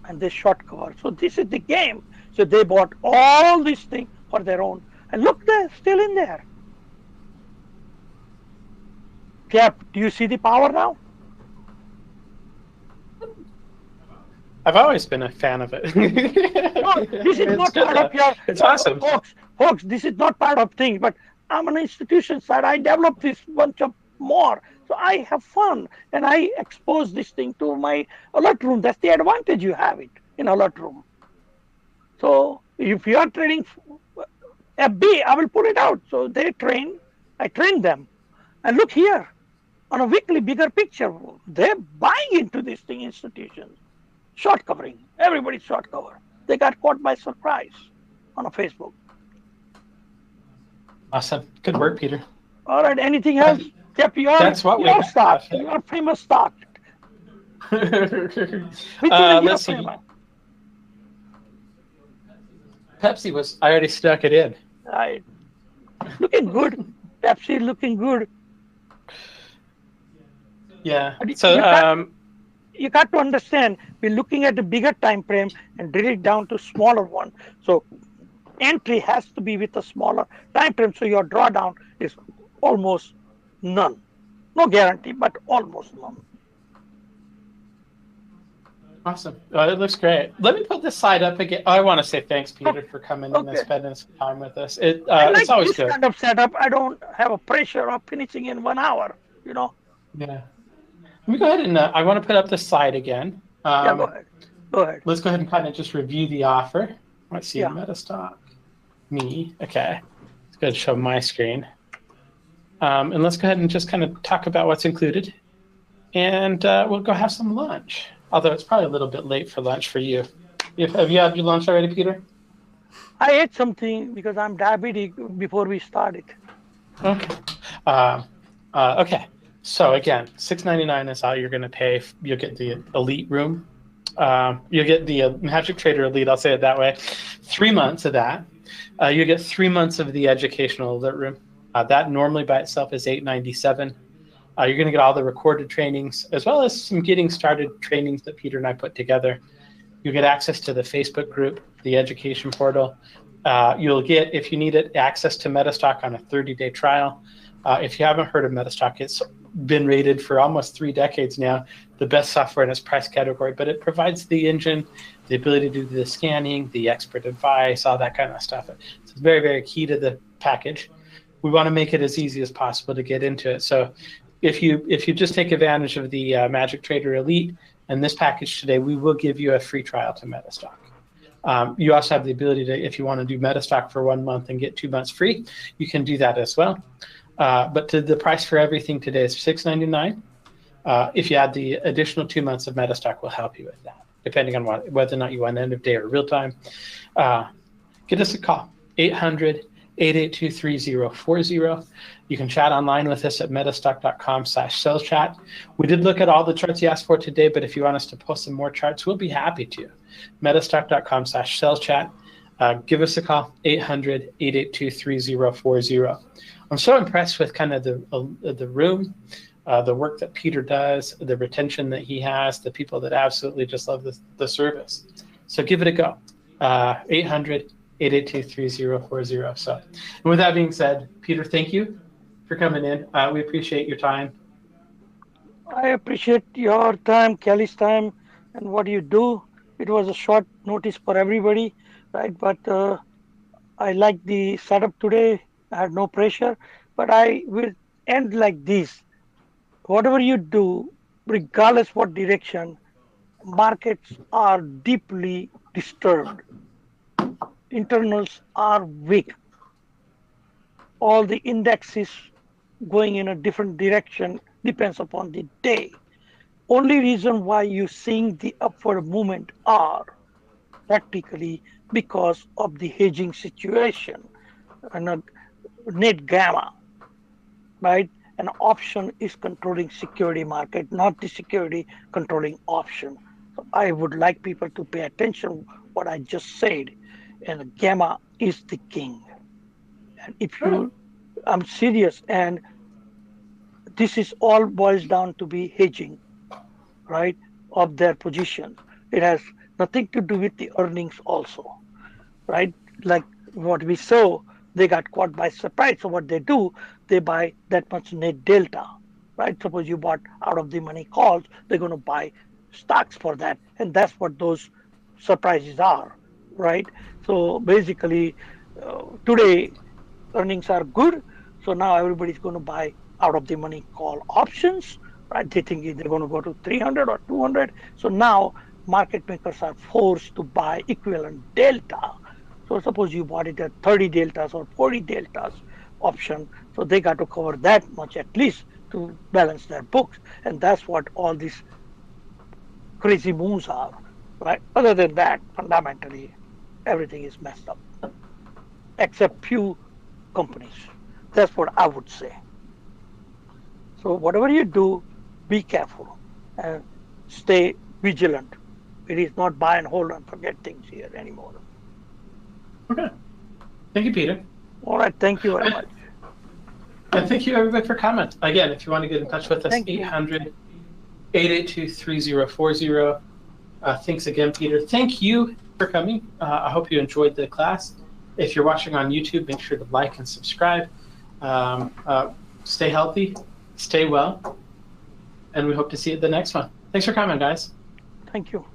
And they short cover. So this is the game. So they bought all these things for their own. And look, they're still in there. Cap, do you see the power now? I've always been a fan of it. No, this is not part of your... It's awesome. Folks, this is not part of things, but I'm an institution side. I developed this bunch of more. So I have fun, and I expose this thing to my alert room. That's the advantage you have it in alert room. So if you are trading FB, I will put it out. So they train, I train them. And look here, on a weekly bigger picture, they're buying into this thing, institutions. Short covering, everybody's short cover. They got caught by surprise on a Facebook. Awesome. Good work, Peter. All right, anything else? Yep, That's what your we stock, have. your famous stock. Let's see. Pepsi was, I already stuck it in. Right. looking good. Pepsi is looking good. Yeah. But So you got to understand, we're looking at the bigger time frame and drill it down to smaller one. So entry has to be with a smaller time frame, so your drawdown is almost none. No guarantee, but almost none. awesome. It looks great. Let me put this slide up again. I want to say thanks, Peter, for coming in and Okay. spending some time with us. I like It's always this good. kind of setup. I don't have a pressure of finishing in 1 hour, you know. Yeah. Let me go ahead and I want to put up the slide again. Yeah, go ahead. Go ahead. Let's go ahead and kind of just review the offer. Let's see, Yeah. MetaStock. Me. Okay. Let's go ahead and show my screen. And let's go ahead and just kind of talk about what's included. And we'll go have some lunch. Although it's probably a little bit late for lunch for you. Have you had your lunch already, Peter? I ate something because I'm diabetic before we started. Okay. Okay. So again, $6.99 is all you're going to pay. You'll get the elite room. You'll get the Magic Trader Elite. I'll say it that way. 3 months of that. You get 3 months of the educational alert room. That normally by itself is $8.97. You're going to get all the recorded trainings as well as some getting started trainings that Peter and I put together. You'll get access to the Facebook group, the education portal. You'll get, if you need it, access to MetaStock on a 30-day trial. If you haven't heard of MetaStock, it's been rated for almost 3 decades now, the best software in its price category, but it provides the engine, the ability to do the scanning, the expert advice, all that kind of stuff. It's very, very key to the package. We want to make it as easy as possible to get into it. So if you just take advantage of the Magic Trader Elite and this package today, we will give you a free trial to MetaStock. You also have the ability to, if you want to do MetaStock for 1 month and get 2 months free, you can do that as well. But the price for everything today is $6.99. If you add the additional 2 months of MetaStock, will help you with that, depending on whether or not you want end of day or real time. Give us a call, 800-882-3040. You can chat online with us at metastock.com/sales chat. We did look at all the charts you asked for today, but if you want us to post some more charts, we'll be happy to. metastock.com/sales chat. Give us a call, 800-882-3040. I'm so impressed with kind of the room, the work that Peter does, the retention that he has, the people that absolutely just love the service. So give it a go. 800-882-3040. So, and with that being said, Peter, thank you for coming in. We appreciate your time. I appreciate your time, Kelly's time, and what you do. It was a short notice for everybody, right? But I like the setup today. I had no pressure, but I will end like this. Whatever you do, regardless what direction, markets are deeply disturbed. Internals are weak. All the indexes going in a different direction depends upon the day. Only reason why you're seeing the upward movement are practically because of the hedging situation and a net gamma, right? An option is controlling security market, not the security controlling option. So I would like people to pay attention what I just said, and gamma is the king. And if you, I'm serious, and this is all boils down to be hedging, right, of their position. It has nothing to do with the earnings also, right? Like what we saw, they got caught by surprise. So what they do, they buy that much net delta, right? Suppose you bought out of the money calls, they're going to buy stocks for that. And that's what those surprises are, right? So basically, today earnings are good. So now everybody's going to buy out of the money call options, right? They think they're going to go to 300 or 200. So now market makers are forced to buy equivalent delta. So suppose you bought it at 30 deltas or 40 deltas option. So they got to cover that much at least to balance their books. And that's what all these crazy moves are, right? Other than that, fundamentally, everything is messed up, except few companies. That's what I would say. So whatever you do, be careful and stay vigilant. It is not buy and hold and forget things here anymore. Okay. Thank you, Peter. All right. Thank you very much. And thank you, everybody, for comment. Again, if you want to get in touch with us, Thank you. 800-882-3040. Thanks again, Peter. Thank you for coming. I hope you enjoyed the class. If you're watching on YouTube, make sure to like and subscribe. Stay healthy, stay well, and we hope to see you at the next one. Thanks for coming, guys. Thank you.